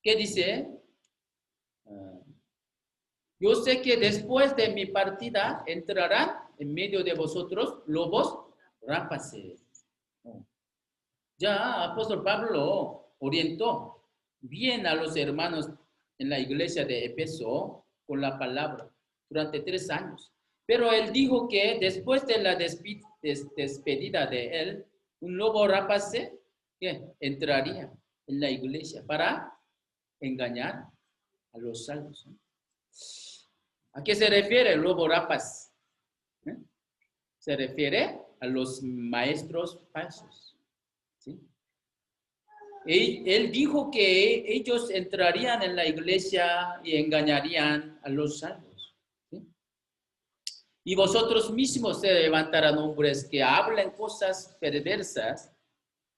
¿Qué dice? Yo sé que después de mi partida entrarán en medio de vosotros lobos rapaces. Ya apóstol Pablo orientó bien a los hermanos en la iglesia de Éfeso con la palabra durante 3 años. Pero él dijo que después de la despedida de él, un lobo rapace entraría en la iglesia para engañar a los salvos. ¿A qué se refiere el lobo rapaz? Se refiere a los maestros falsos. ¿Sí? Él dijo que ellos entrarían en la iglesia y engañarían a los salvos. ¿Sí? Y vosotros mismos se levantarán hombres que hablen cosas perversas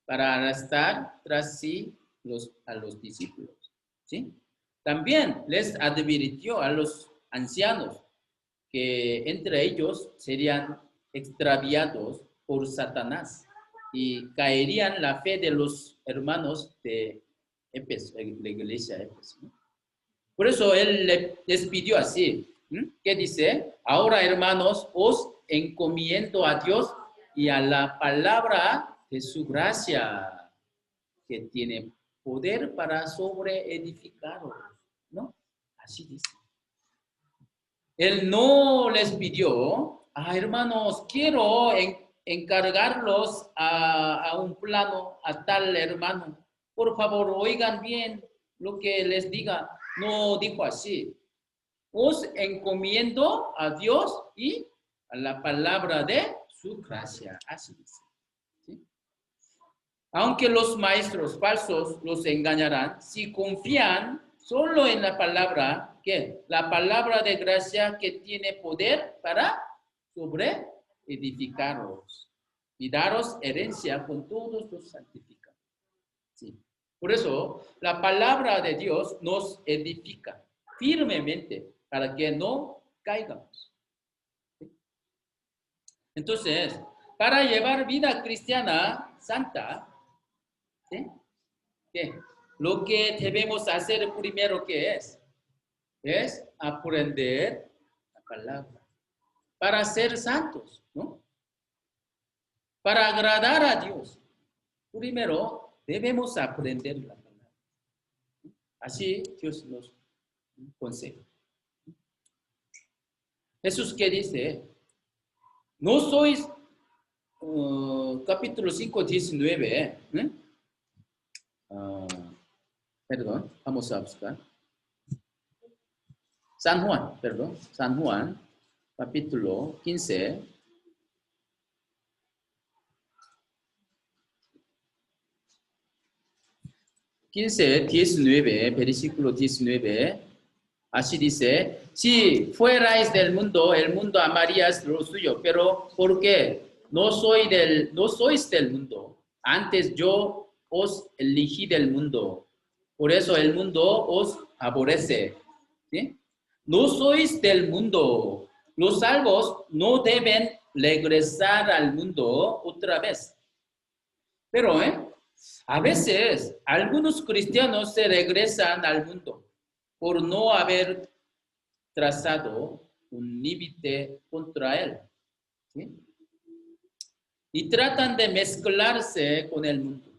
para arrastrar tras sí a los discípulos. ¿Sí? También les advirtió a los ancianos que entre ellos serían extraviados por Satanás y caerían la fe de los hermanos de Éfeso, la iglesia de Éfeso. Por eso él les pidió así, ¿qué dice? Ahora, hermanos, os encomiendo a Dios y a la palabra de su gracia, que tiene poder para sobreedificaros, ¿no? Así dice. Él no les pidió, hermanos, quiero encargarlos a un plano, a tal hermano. Por favor, oigan bien lo que les diga. No dijo así. Os encomiendo a Dios y a la palabra de su gracia. Así dice. ¿Sí? Aunque los maestros falsos los engañarán, si confían solo en la palabra, ¿qué? La palabra de gracia que tiene poder para sobreedificaros y daros herencia con todos los santificados. Sí. Por eso, la palabra de Dios nos edifica firmemente para que no caigamos. ¿Sí? Entonces, para llevar vida cristiana santa, ¿sí? ¿Qué? Lo que debemos hacer primero, ¿qué es? Es aprender la palabra para ser santos, ¿no? Para agradar a Dios. Primero debemos aprender la palabra. Así Dios nos conseja. Jesús, ¿qué dice? No sois, capítulo 5, 19, perdón, vamos a buscar. San Juan, capítulo 15. 19, versículo 19, así dice, si fuerais del mundo, el mundo amaríais lo suyo, pero porque no sois del mundo, antes yo os elegí del mundo, por eso el mundo os aborrece. ¿Sí? No sois del mundo, los salvos no deben regresar al mundo otra vez. Pero, a veces, algunos cristianos se regresan al mundo por no haber trazado un límite contra él. ¿Sí? Y tratan de mezclarse con el mundo.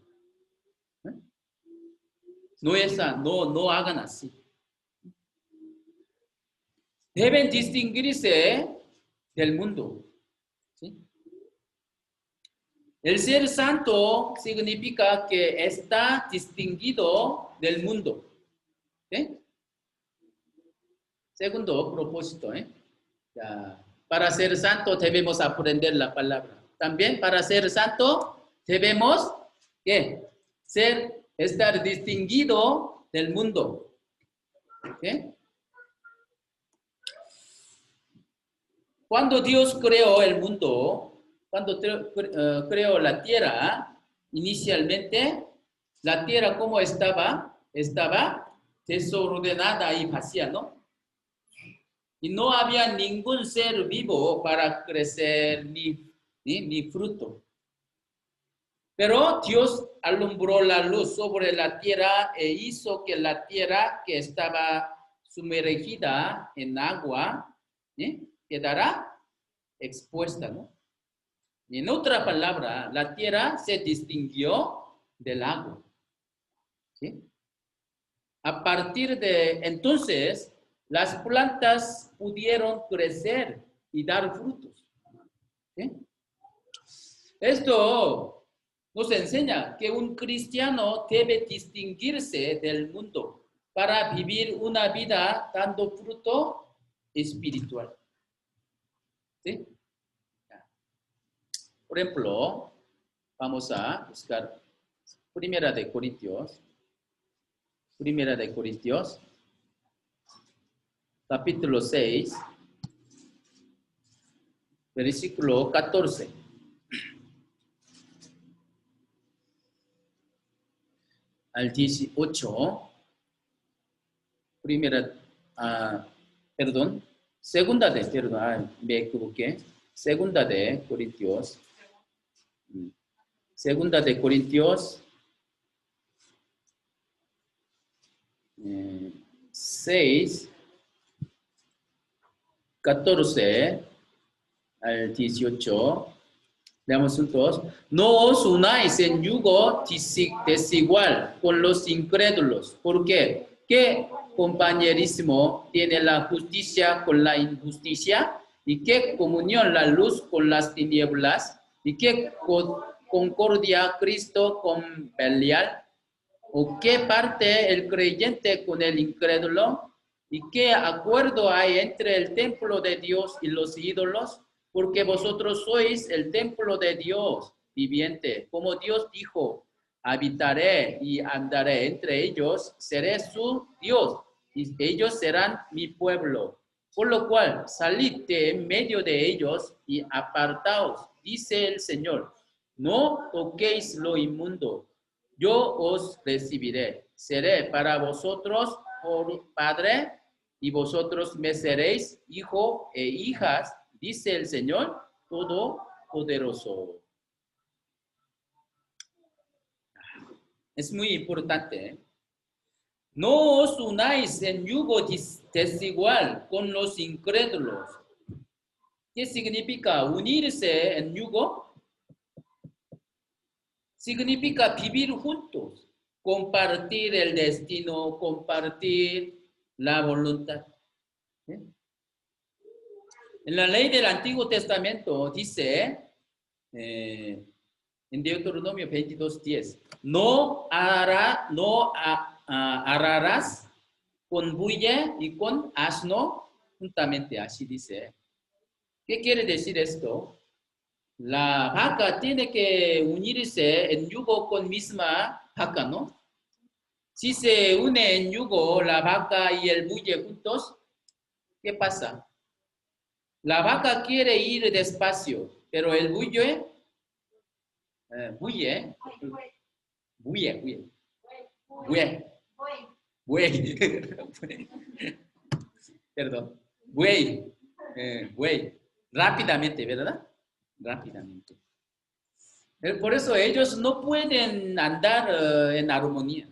No hagan así. deben distinguirse del mundo. ¿Sí? El ser santo significa que está distinguido del mundo. ¿Sí? Segundo propósito, ya, para ser santo debemos aprender la palabra. También para ser santo debemos ¿qué? Estar distinguido del mundo. ¿Sí? Cuando Dios creó el mundo, cuando creó la tierra, inicialmente, la tierra ¿cómo estaba? Estaba desordenada y vacía, ¿no? Y no había ningún ser vivo para crecer ni fruto. Pero Dios alumbró la luz sobre la tierra e hizo que la tierra que estaba sumergida en agua quedara expuesta, ¿no? Y en otra palabra, la tierra se distinguió del agua. ¿Sí? A partir de entonces, las plantas pudieron crecer y dar frutos. ¿Sí? Esto nos enseña que un cristiano debe distinguirse del mundo para vivir una vida dando fruto espiritual. ¿Sí? Por ejemplo, vamos a buscar Primera de Corintios, capítulo 6, versículo 14. Al 18, me equivoqué, segunda de Corintios 6, 14 al 18, leamos juntos. No os unáis en yugo desigual con los incrédulos, porque ¿qué compañerismo tiene la justicia con la injusticia? ¿Y qué comunión la luz con las tinieblas? ¿Y qué concordia Cristo con Belial? ¿O qué parte el creyente con el incrédulo? ¿Y qué acuerdo hay entre el templo de Dios y los ídolos? Porque vosotros sois el templo de Dios viviente. Como Dios dijo, habitaré y andaré entre ellos, seré su Dios, y ellos serán mi pueblo. Por lo cual, salid de en medio de ellos y apartaos, dice el Señor. No toquéis lo inmundo. Yo os recibiré, seré para vosotros por padre, y vosotros me seréis hijo e hijas, dice el Señor Todopoderoso. Es muy importante. No os unáis en yugo desigual con los incrédulos. ¿Qué significa unirse en yugo? Significa vivir juntos, compartir el destino, compartir la voluntad. ¿Sí? En la ley del Antiguo Testamento dice, en Deuteronomio 22:10, no ararás con buey y con asno juntamente, así dice. ¿Qué quiere decir esto? La vaca tiene que unirse en yugo con misma vaca, ¿no? Si se une en yugo la vaca y el buey juntos, ¿qué pasa? La vaca quiere ir despacio, pero el buey, perdón, buey, rápidamente, ¿verdad? Rápidamente. Por eso ellos no pueden andar en armonía.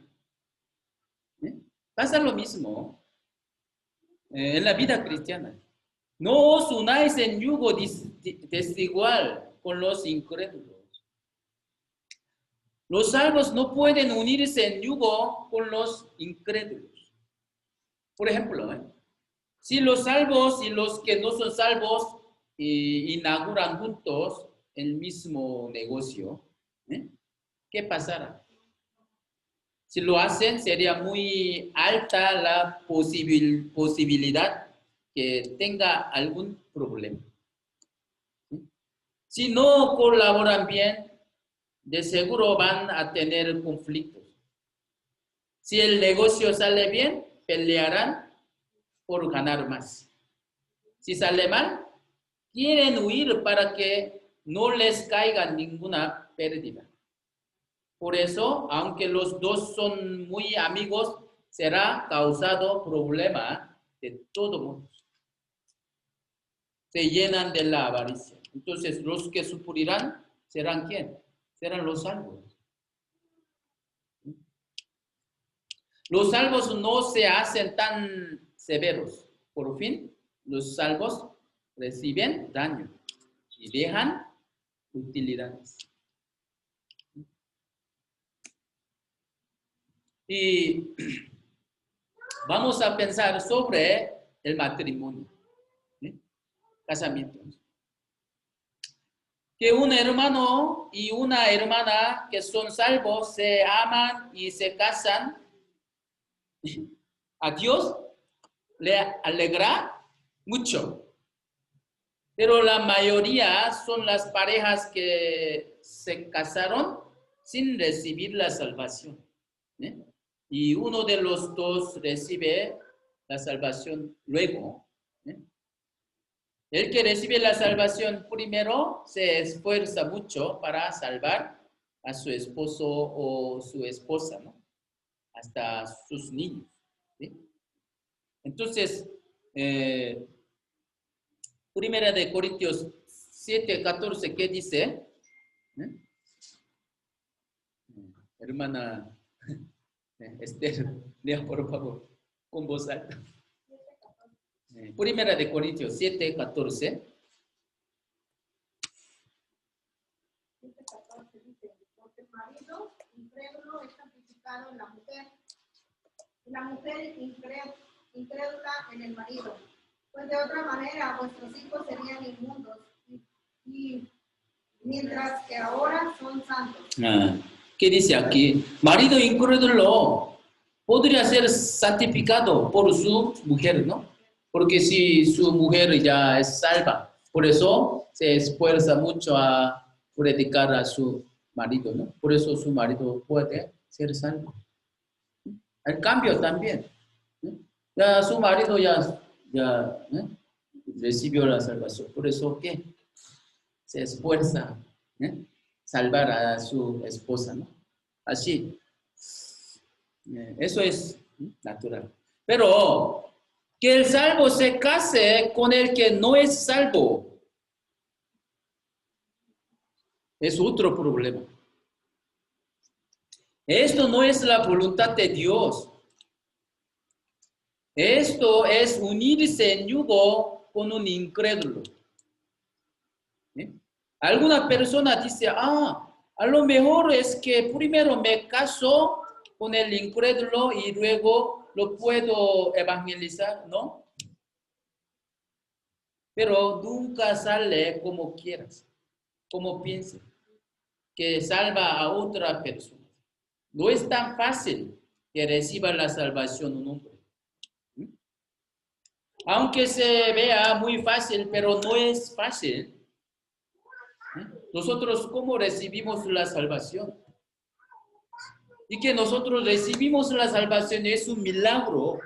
Pasa lo mismo en la vida cristiana. No os unáis en yugo desigual con los incrédulos. Los salvos no pueden unirse en yugo con los incrédulos. Por ejemplo, Si los salvos y los que no son salvos inauguran juntos el mismo negocio, ¿qué pasará? Si lo hacen, sería muy alta la posibilidad que tenga algún problema. Si no colaboran bien, de seguro van a tener conflictos. Si el negocio sale bien, pelearán por ganar más. Si sale mal, quieren huir para que no les caiga ninguna pérdida. Por eso, aunque los dos son muy amigos, será causado problema de todo mundo. Se llenan de la avaricia. Entonces, los que sufrirán serán ¿quién? Serán los salvos. Los salvos no se hacen tan severos. Por fin, los salvos reciben daño y dejan utilidades. Y vamos a pensar sobre el matrimonio, casamiento. Que un hermano y una hermana que son salvos se aman y se casan, a Dios le alegra mucho. Pero la mayoría son las parejas que se casaron sin recibir la salvación. Y uno de los dos recibe la salvación luego. El que recibe la salvación primero se esfuerza mucho para salvar a su esposo o su esposa, ¿no? Hasta sus niños. ¿Sí? Entonces, Primera de Corintios 7:14, ¿qué dice? Hermana Esther, lea por favor, con voz alta. Primera de Corintios 7:14. Porque el marido incrédulo es santificado en la mujer, y la mujer incrédula en el marido. Pues de otra manera vuestros hijos serían inmundos, y mientras que ahora son santos. ¿Qué dice aquí? Marido incrédulo podría ser santificado por su mujer, ¿no? Porque si su mujer ya es salva, por eso se esfuerza mucho a predicar a su marido, ¿no? Por eso su marido puede ser salvo. Al cambio también, ya su marido ya recibió la salvación, por eso ¿qué? Se esfuerza salvar a su esposa, ¿no? Así, eso es natural. Pero que el salvo se case con el que no es salvo es otro problema. Esto no es la voluntad de Dios. Esto es unirse en yugo con un incrédulo. Alguna persona dice, a lo mejor es que primero me caso con el incrédulo y luego lo puedo evangelizar, ¿no? Pero nunca sale como quieras, como pienses, que salva a otra persona. No es tan fácil que reciba la salvación un hombre. Aunque se vea muy fácil, pero no es fácil. Nosotros, ¿cómo recibimos la salvación? Y que nosotros recibimos la salvación es un milagro.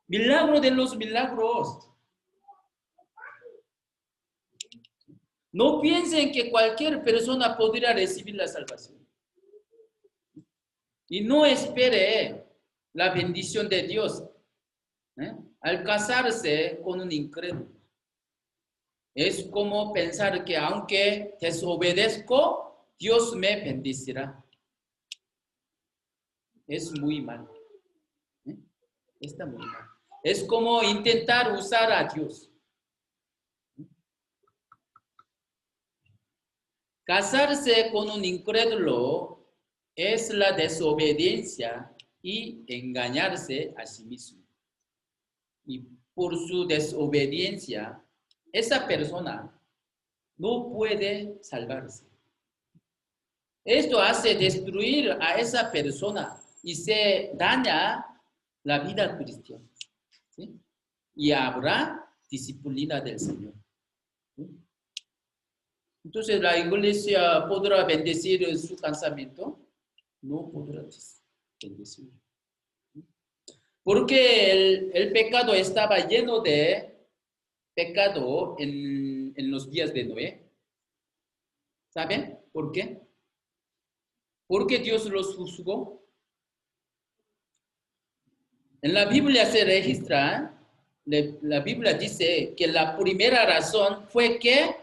Milagro de los milagros. No piensen que cualquier persona podría recibir la salvación. Y no espere la bendición de Dios al casarse con un incrédulo. Es como pensar que aunque desobedezco, Dios me bendecirá. Es muy mal. Está muy mal. Es como intentar usar a Dios. Casarse con un incrédulo es la desobediencia y engañarse a sí mismo. y por su desobediencia, esa persona no puede salvarse. Esto hace destruir a esa persona y se daña la vida cristiana. ¿Sí? Y habrá disciplina del Señor. ¿Sí? Entonces, ¿la iglesia podrá bendecir su casamiento? No podrá bendecir. Porque el pecado estaba lleno de pecado en los días de Noé. ¿Saben por qué? Porque Dios los juzgó. En la Biblia se registra, la Biblia dice que la primera razón fue que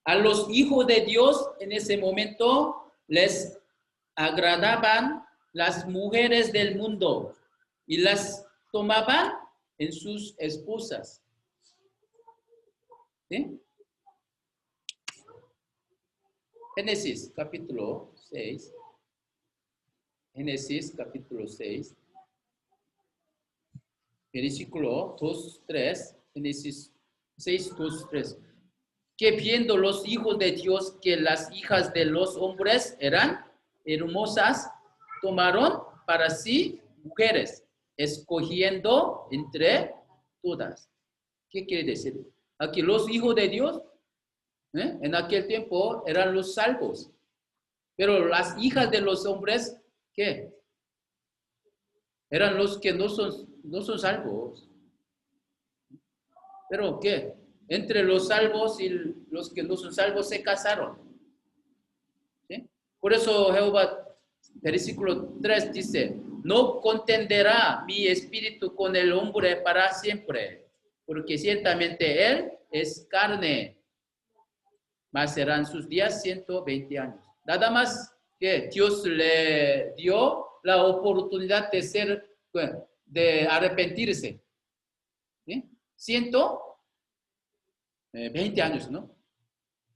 a los hijos de Dios en ese momento les agradaban las mujeres del mundo y las tomaban en sus esposas. ¿Sí? Génesis capítulo 6. Génesis capítulo 6. Versículo 2, 3. Génesis 6, 2, 3. Que viendo los hijos de Dios que las hijas de los hombres eran hermosas, tomaron para sí mujeres, escogiendo entre todas. ¿Qué quiere decir? Aquí los hijos de Dios, en aquel tiempo eran los salvos. Pero las hijas de los hombres, ¿qué? Eran los que no son salvos. ¿Pero qué? Entre los salvos y los que no son salvos se casaron. ¿Sí? Por eso Jehová, versículo 3 dice, no contenderá mi espíritu con el hombre para siempre, porque ciertamente él es carne, mas serán sus días 120 años. Nada más que Dios le dio la oportunidad de arrepentirse. ¿Sí? 120 años, ¿no?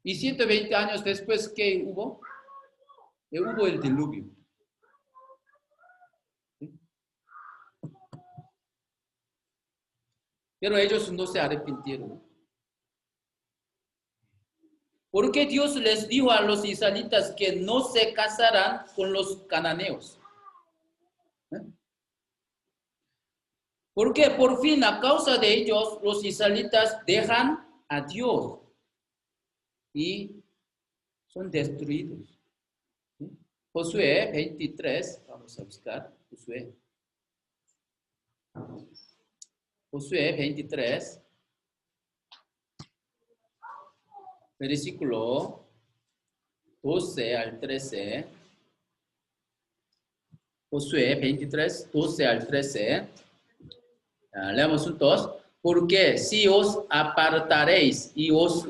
Y 120 años después, ¿qué hubo? Hubo el diluvio. ¿Sí? Pero ellos no se arrepintieron. Porque Dios les dijo a los israelitas que no se casaran con los cananeos. Porque por fin, a causa de ellos, los israelitas dejan a Dios y son destruidos. ¿Sí? Josué 23, vamos a buscar Josué. Josué 23, versículo 12 al 13. Josué 23, 12 al 13. Leamos juntos. Porque si os apartaréis y os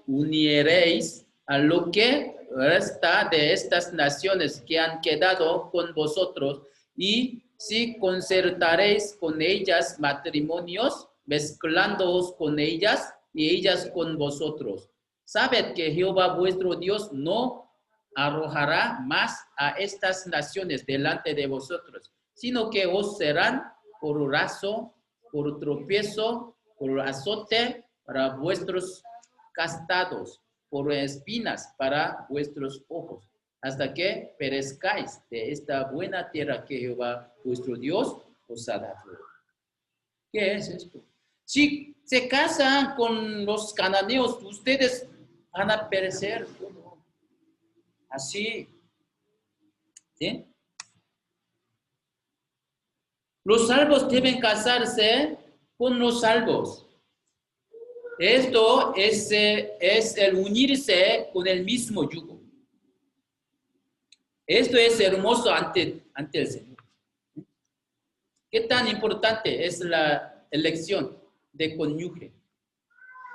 uniréis a lo que resta de estas naciones que han quedado con vosotros, y si concertaréis con ellas matrimonios, mezclándoos con ellas y ellas con vosotros, sabed que Jehová vuestro Dios no arrojará más a estas naciones delante de vosotros, sino que os serán por raso, por tropiezo, por azote para vuestros castados, por espinas para vuestros ojos, hasta que perezcáis de esta buena tierra que Jehová vuestro Dios os ha dado. ¿Qué es esto? Si se casan con los cananeos, ustedes van a perecer. Así. ¿Sí? Los salvos deben casarse con los salvos. Esto es el unirse con el mismo yugo. Esto es hermoso ante el Señor. ¿Qué tan importante es la elección de cónyuge?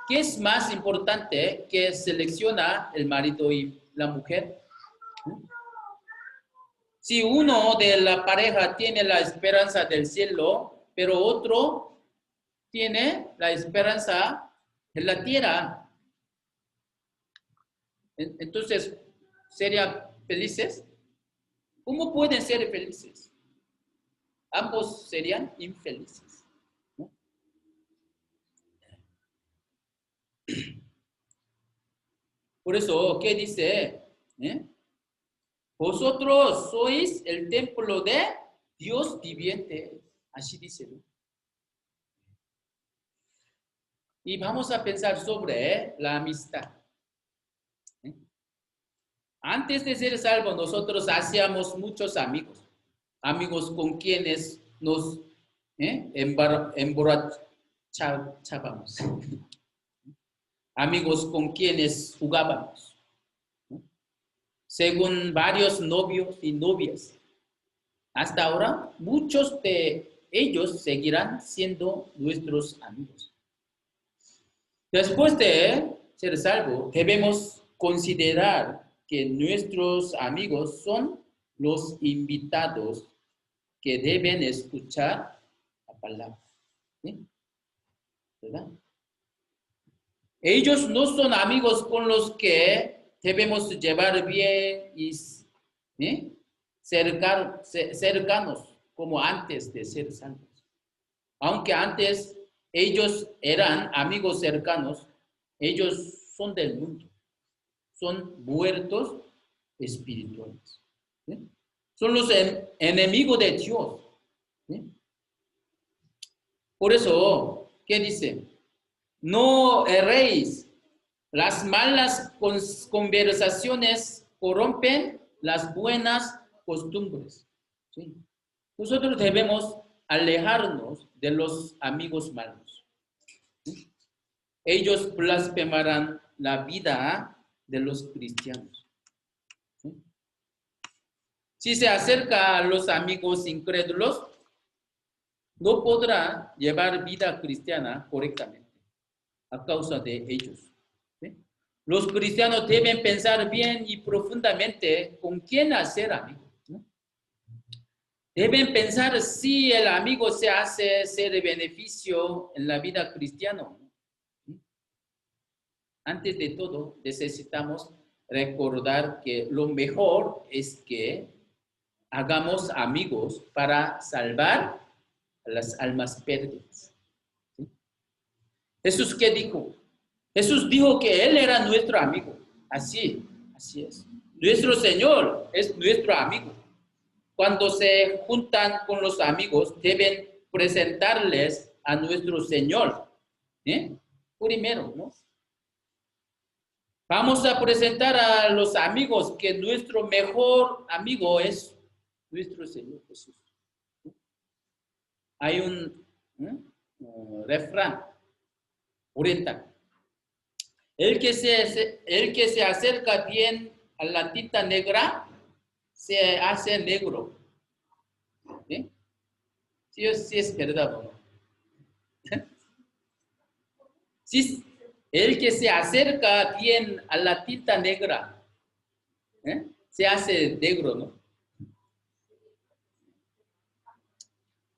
¿Qué es más importante que selecciona el marido y la mujer? Si uno de la pareja tiene la esperanza del cielo, pero otro tiene la esperanza en la tierra, entonces, ¿serían felices? ¿Cómo pueden ser felices? Ambos serían infelices. Por eso, ¿qué dice? Vosotros sois el templo de Dios viviente. Así dice, ¿no? Y vamos a pensar sobre la amistad. Antes de ser salvos, nosotros hacíamos muchos amigos. Amigos con quienes nos emborrachábamos. Amigos con quienes jugábamos. Según varios novios y novias. Hasta ahora, muchos de ellos seguirán siendo nuestros amigos. Después de ser salvo, debemos considerar que nuestros amigos son los invitados que deben escuchar la palabra. ¿Sí? ¿Verdad? Ellos no son amigos con los que debemos llevar bien y cercanos como antes de ser salvos. Aunque antes ellos eran amigos cercanos, ellos son del mundo. Son muertos espirituales. ¿Sí? Son los enemigos de Dios. ¿Sí? Por eso, ¿qué dice? No erréis. Las malas conversaciones corrompen las buenas costumbres. ¿Sí? Nosotros debemos alejarnos de los amigos malos. ¿Sí? Ellos blasfemarán la vida de los cristianos. ¿Sí? Si se acerca a los amigos incrédulos, no podrá llevar vida cristiana correctamente a causa de ellos. ¿Sí? Los cristianos deben pensar bien y profundamente con quién hacer amigo. ¿No? Deben pensar si el amigo se hace ser de beneficio en la vida cristiana. ¿Sí? Antes de todo, necesitamos recordar que lo mejor es que hagamos amigos para salvar a las almas perdidas. ¿Sí? Jesús, ¿qué dijo? Jesús dijo que Él era nuestro amigo. Así es. Nuestro Señor es nuestro amigo. Cuando se juntan con los amigos, deben presentarles a nuestro Señor. Primero, ¿no? Vamos a presentar a los amigos que nuestro mejor amigo es nuestro Señor Jesús. Hay un refrán oriental. El que se acerca bien a la tinta negra se hace negro. ¿Sí? Sí es verdad, ¿no? Sí, el que se acerca bien a la tinta negra se hace negro, ¿no?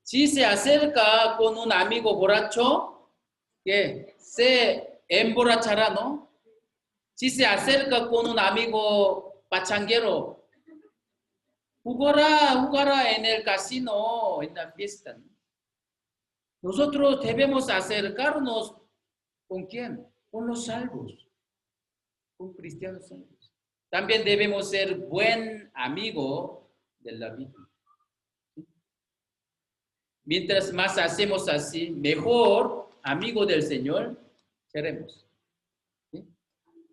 Si se acerca con un amigo borracho, que se emborrachará, ¿no? Si se acerca con un amigo pachanguero, jugará en el casino, en la fiesta, ¿no? Nosotros debemos acercarnos ¿con quién? Con los salvos, con cristianos salvos. También debemos ser buen amigo de la vida. Mientras más hacemos así, mejor amigo del Señor seremos. ¿Sí?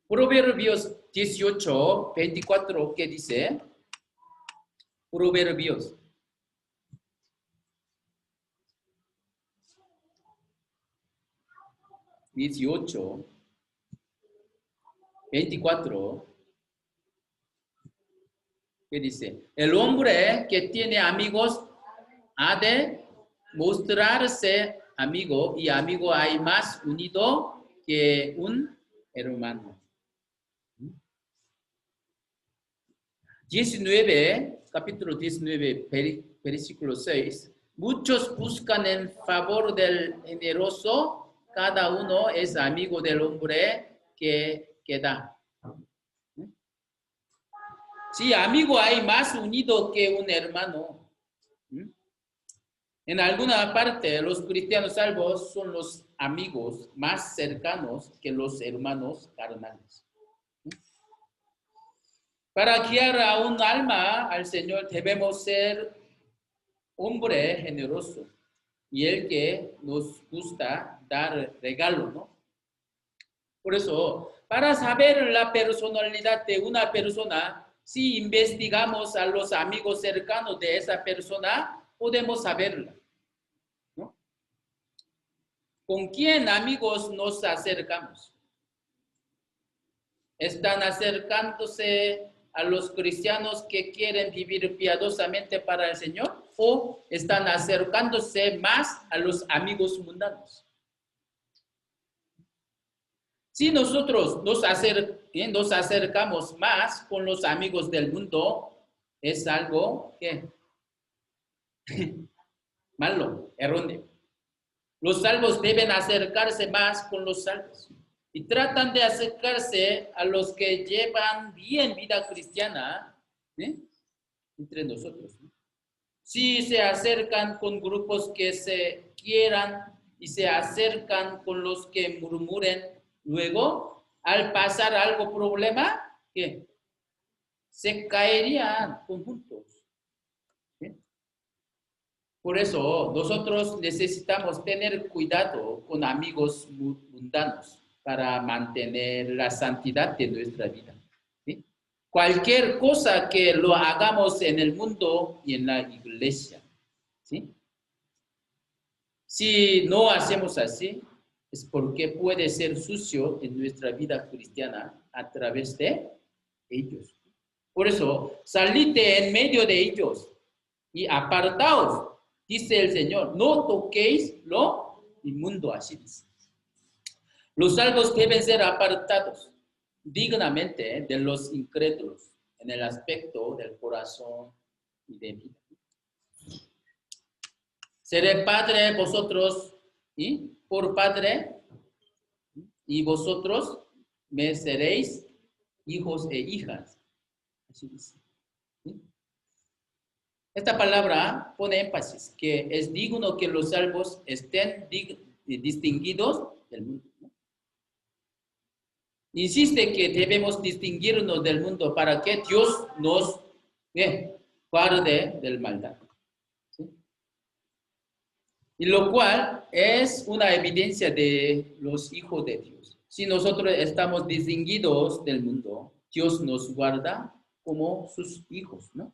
Proverbios 18, 24, ¿qué dice? Proverbios. (18, 24), ¿qué dice? El hombre que tiene amigos ha de mostrarse amigo, y amigo hay más unido que un hermano. 19, capítulo 19, versículo 6. Muchos buscan en favor del generoso, cada uno es amigo del hombre que da. Sí, amigo hay más unido que un hermano. En alguna parte, los cristianos salvos son los amigos más cercanos que los hermanos carnales. Para guiar a un alma al Señor debemos ser hombre generoso y el que nos gusta dar regalo, ¿no? Por eso, para saber la personalidad de una persona, si investigamos a los amigos cercanos de esa persona, podemos saberla, ¿no? ¿Con quién amigos nos acercamos? ¿Están acercándose a los cristianos que quieren vivir piadosamente para el Señor? ¿O están acercándose más a los amigos mundanos? Si nosotros nos acercamos más con los amigos del mundo, es algo que malo, erróneo. Los salvos deben acercarse más con los salvos y tratan de acercarse a los que llevan bien vida cristiana, entre nosotros. Si se acercan con grupos que se quieran y se acercan con los que murmuren, luego, al pasar algo problema, ¿qué? Se caerían conjuntos. ¿Sí? Por eso, nosotros necesitamos tener cuidado con amigos mundanos para mantener la santidad de nuestra vida. ¿Sí? Cualquier cosa que lo hagamos en el mundo y en la iglesia. ¿Sí? Si no hacemos así, es porque puede ser sucio en nuestra vida cristiana a través de ellos. Por eso, salid en medio de ellos y apartaos, dice el Señor, no toquéis lo inmundo, así dice. Los salvos deben ser apartados dignamente de los incrédulos en el aspecto del corazón y de vida. Seré padre vosotros y por padre, y vosotros me seréis hijos e hijas. Así dice. ¿Sí? Esta palabra pone énfasis que es digno que los salvos estén distinguidos del mundo. ¿No? Insiste que debemos distinguirnos del mundo para que Dios nos guarde del maldad. ¿Sí? Y lo cual es una evidencia de los hijos de Dios. Si nosotros estamos distinguidos del mundo, Dios nos guarda como sus hijos, ¿no?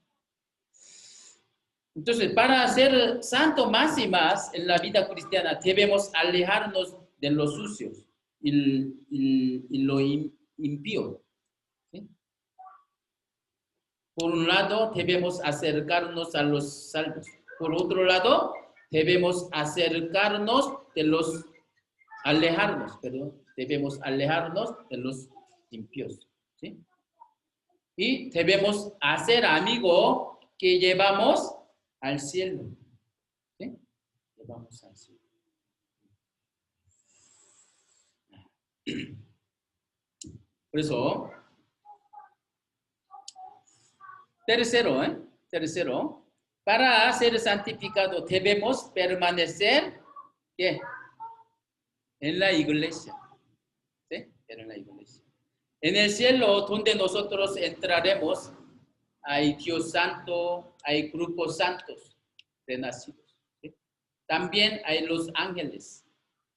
Entonces, para ser santo más y más en la vida cristiana, debemos alejarnos de los sucios y lo impío. ¿Sí? Por un lado, debemos acercarnos a los salvos. Por otro lado, debemos debemos alejarnos de los impíos. ¿Sí? Y debemos hacer amigo que llevamos al cielo. ¿Sí? Llevamos al cielo. Por eso, tercero, para ser santificado debemos permanecer ¿qué? En la iglesia. ¿Sí? En la iglesia. En el cielo donde nosotros entraremos, hay Dios santo, hay grupos santos renacidos. ¿Sí? También hay los ángeles.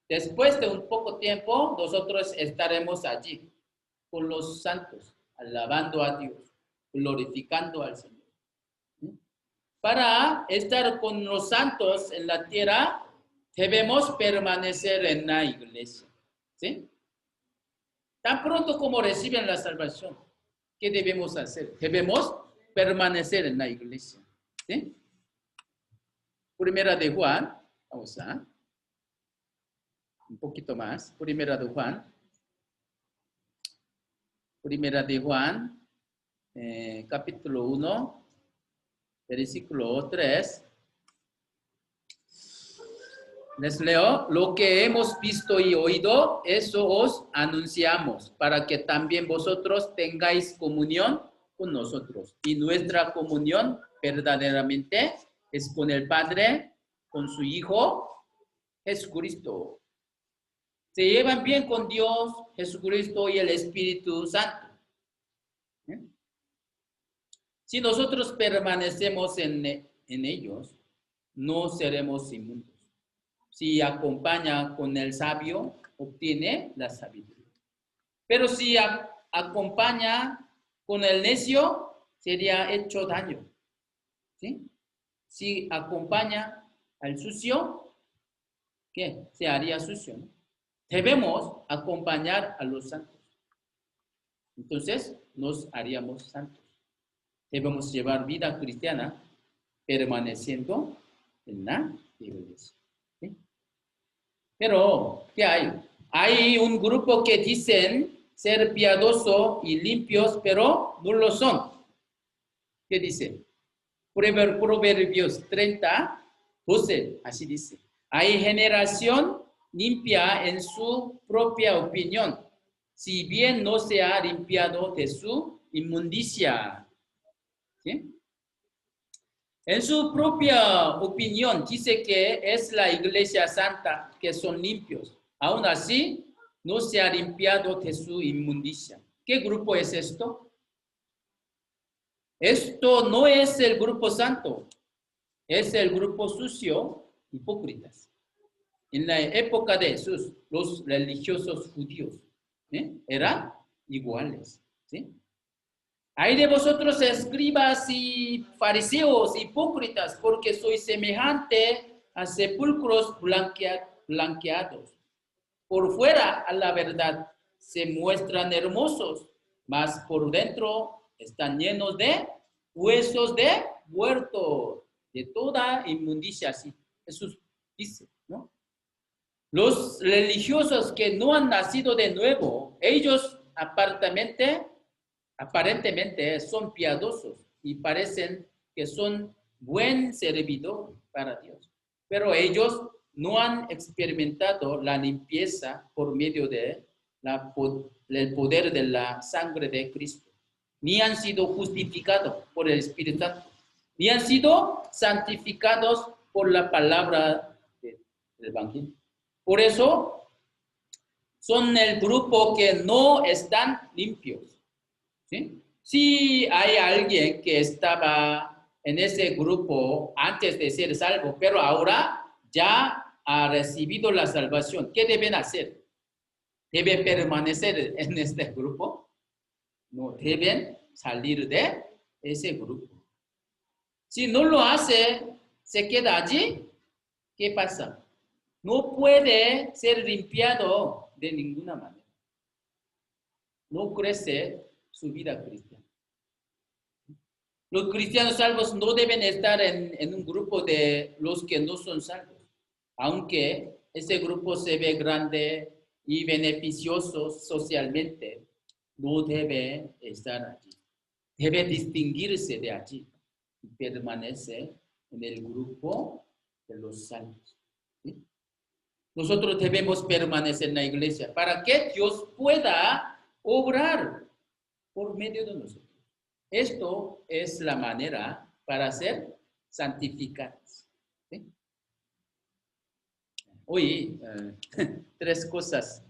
Después de un poco tiempo, nosotros estaremos allí con los santos, alabando a Dios, glorificando al Señor. ¿Sí? Para estar con los santos en la tierra, debemos permanecer en la iglesia. ¿Sí? Tan pronto como reciben la salvación, ¿qué debemos hacer? Debemos permanecer en la iglesia. ¿Sí? Primera de Juan, vamos a un poquito más. Primera de Juan, capítulo 1, versículo 3. Les leo, lo que hemos visto y oído, eso os anunciamos, para que también vosotros tengáis comunión con nosotros. Y nuestra comunión verdaderamente es con el Padre, con su Hijo, Jesucristo. Se llevan bien con Dios, Jesucristo y el Espíritu Santo. Si nosotros permanecemos en ellos, no seremos inmundos. Si acompaña con el sabio, obtiene la sabiduría. Pero si acompaña con el necio, sería hecho daño. ¿Sí? Si acompaña al sucio, ¿qué? Se haría sucio, ¿no? Debemos acompañar a los santos. Entonces, nos haríamos santos. Debemos llevar vida cristiana permaneciendo en la iglesia. ¿Sí? Pero, ¿qué hay? Hay un grupo que dicen ser piadosos y limpios, pero no lo son. ¿Qué dice? Proverbios 30, 12, así dice. Hay generación limpia en su propia opinión, si bien no se ha limpiado de su inmundicia. ¿Sí? En su propia opinión dice que es la iglesia santa, que son limpios. Aún así, no se ha limpiado de su inmundicia. ¿Qué grupo es esto? Esto no es el grupo santo, es el grupo sucio, hipócritas. En la época de Jesús, los religiosos judíos eran iguales. ¿Sí? Hay de vosotros, escribas y fariseos, hipócritas, porque sois semejante a sepulcros blanqueados. Por fuera, a la verdad, se muestran hermosos, mas por dentro están llenos de huesos de muertos, de toda inmundicia. Así Jesús dice, ¿no? Los religiosos que no han nacido de nuevo, ellos aparentemente son piadosos y parecen que son buen servidor para Dios. Pero ellos no han experimentado la limpieza por medio del poder de la sangre de Cristo, ni han sido justificados por el Espíritu Santo, ni han sido santificados por la palabra del Evangelio. Por eso son el grupo que no están limpios. ¿Sí? Si hay alguien que estaba en ese grupo antes de ser salvo, pero ahora ya ha recibido la salvación, ¿qué deben hacer? ¿Deben permanecer en este grupo? No, deben salir de ese grupo. Si no lo hace, se queda allí, ¿qué pasa? No puede ser limpiado de ninguna manera. No crece su vida cristiana. Los cristianos salvos no deben estar en un grupo de los que no son salvos, aunque ese grupo se ve grande y beneficioso socialmente, no debe estar allí. Debe distinguirse de allí y permanecer en el grupo de los salvos. ¿Sí? Nosotros debemos permanecer en la iglesia para que Dios pueda obrar por medio de nosotros. Esto es la manera para ser santificados. ¿Sí? Hoy, 3 cosas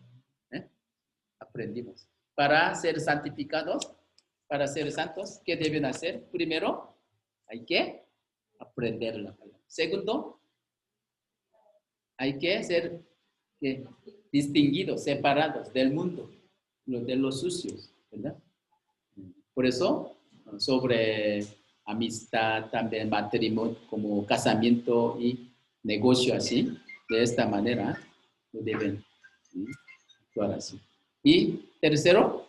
aprendimos. Para ser santificados, para ser santos, ¿qué deben hacer? Primero, hay que aprender la palabra. Segundo, hay que ser distinguidos, separados del mundo, de los sucios, ¿verdad? Por eso, sobre amistad, también matrimonio, como casamiento y negocio así, de esta manera, deben actuar así. Y tercero,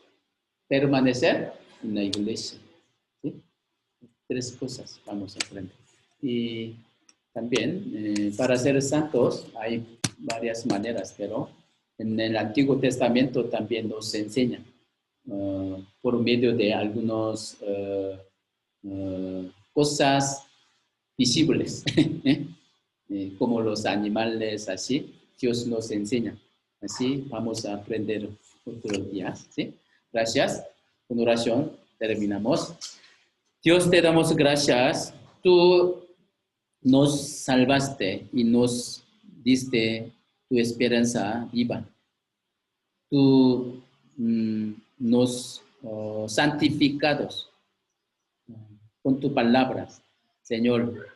permanecer en la iglesia. ¿Sí? 3 cosas vamos a aprender. Y también, para ser santos hay varias maneras, pero en el Antiguo Testamento también nos enseña por medio de algunas cosas visibles, como los animales, así, Dios nos enseña. Así vamos a aprender otros días, ¿sí? Gracias. Con oración terminamos. Dios, te damos gracias. Tú nos salvaste y nos diste tu esperanza viva. tú nos santificados con tu palabra, Señor.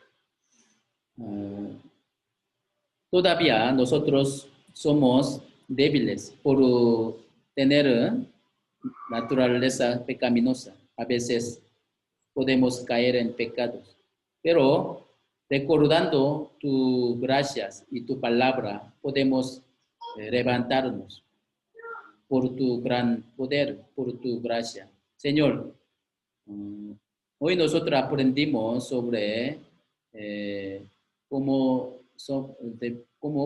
Todavía nosotros somos débiles por tener naturaleza pecaminosa. A veces podemos caer en pecados, pero recordando tu gracias y tu palabra, podemos levantarnos por tu gran poder, por tu gracia. Señor, hoy nosotros aprendimos sobre cómo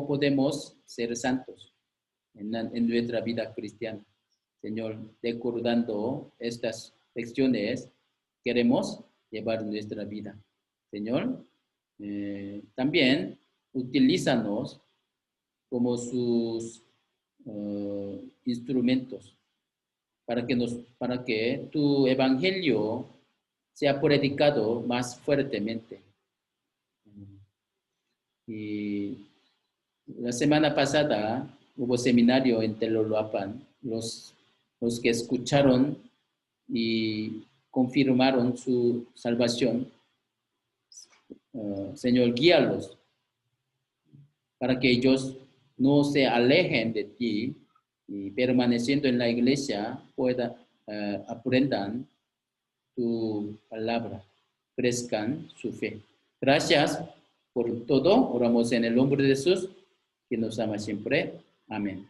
podemos ser santos en nuestra vida cristiana. Señor, recordando estas lecciones, queremos llevar nuestra vida. Señor, también utilízanos como sus instrumentos para que tu evangelio sea predicado más fuertemente. Y la semana pasada hubo seminario en Telolapan. Los que escucharon y confirmaron su salvación, Señor, guíalos para que ellos no se alejen de ti y permaneciendo en la iglesia aprendan tu palabra, crezcan su fe. Gracias por todo. Oramos en el nombre de Jesús, que nos ama siempre. Amén.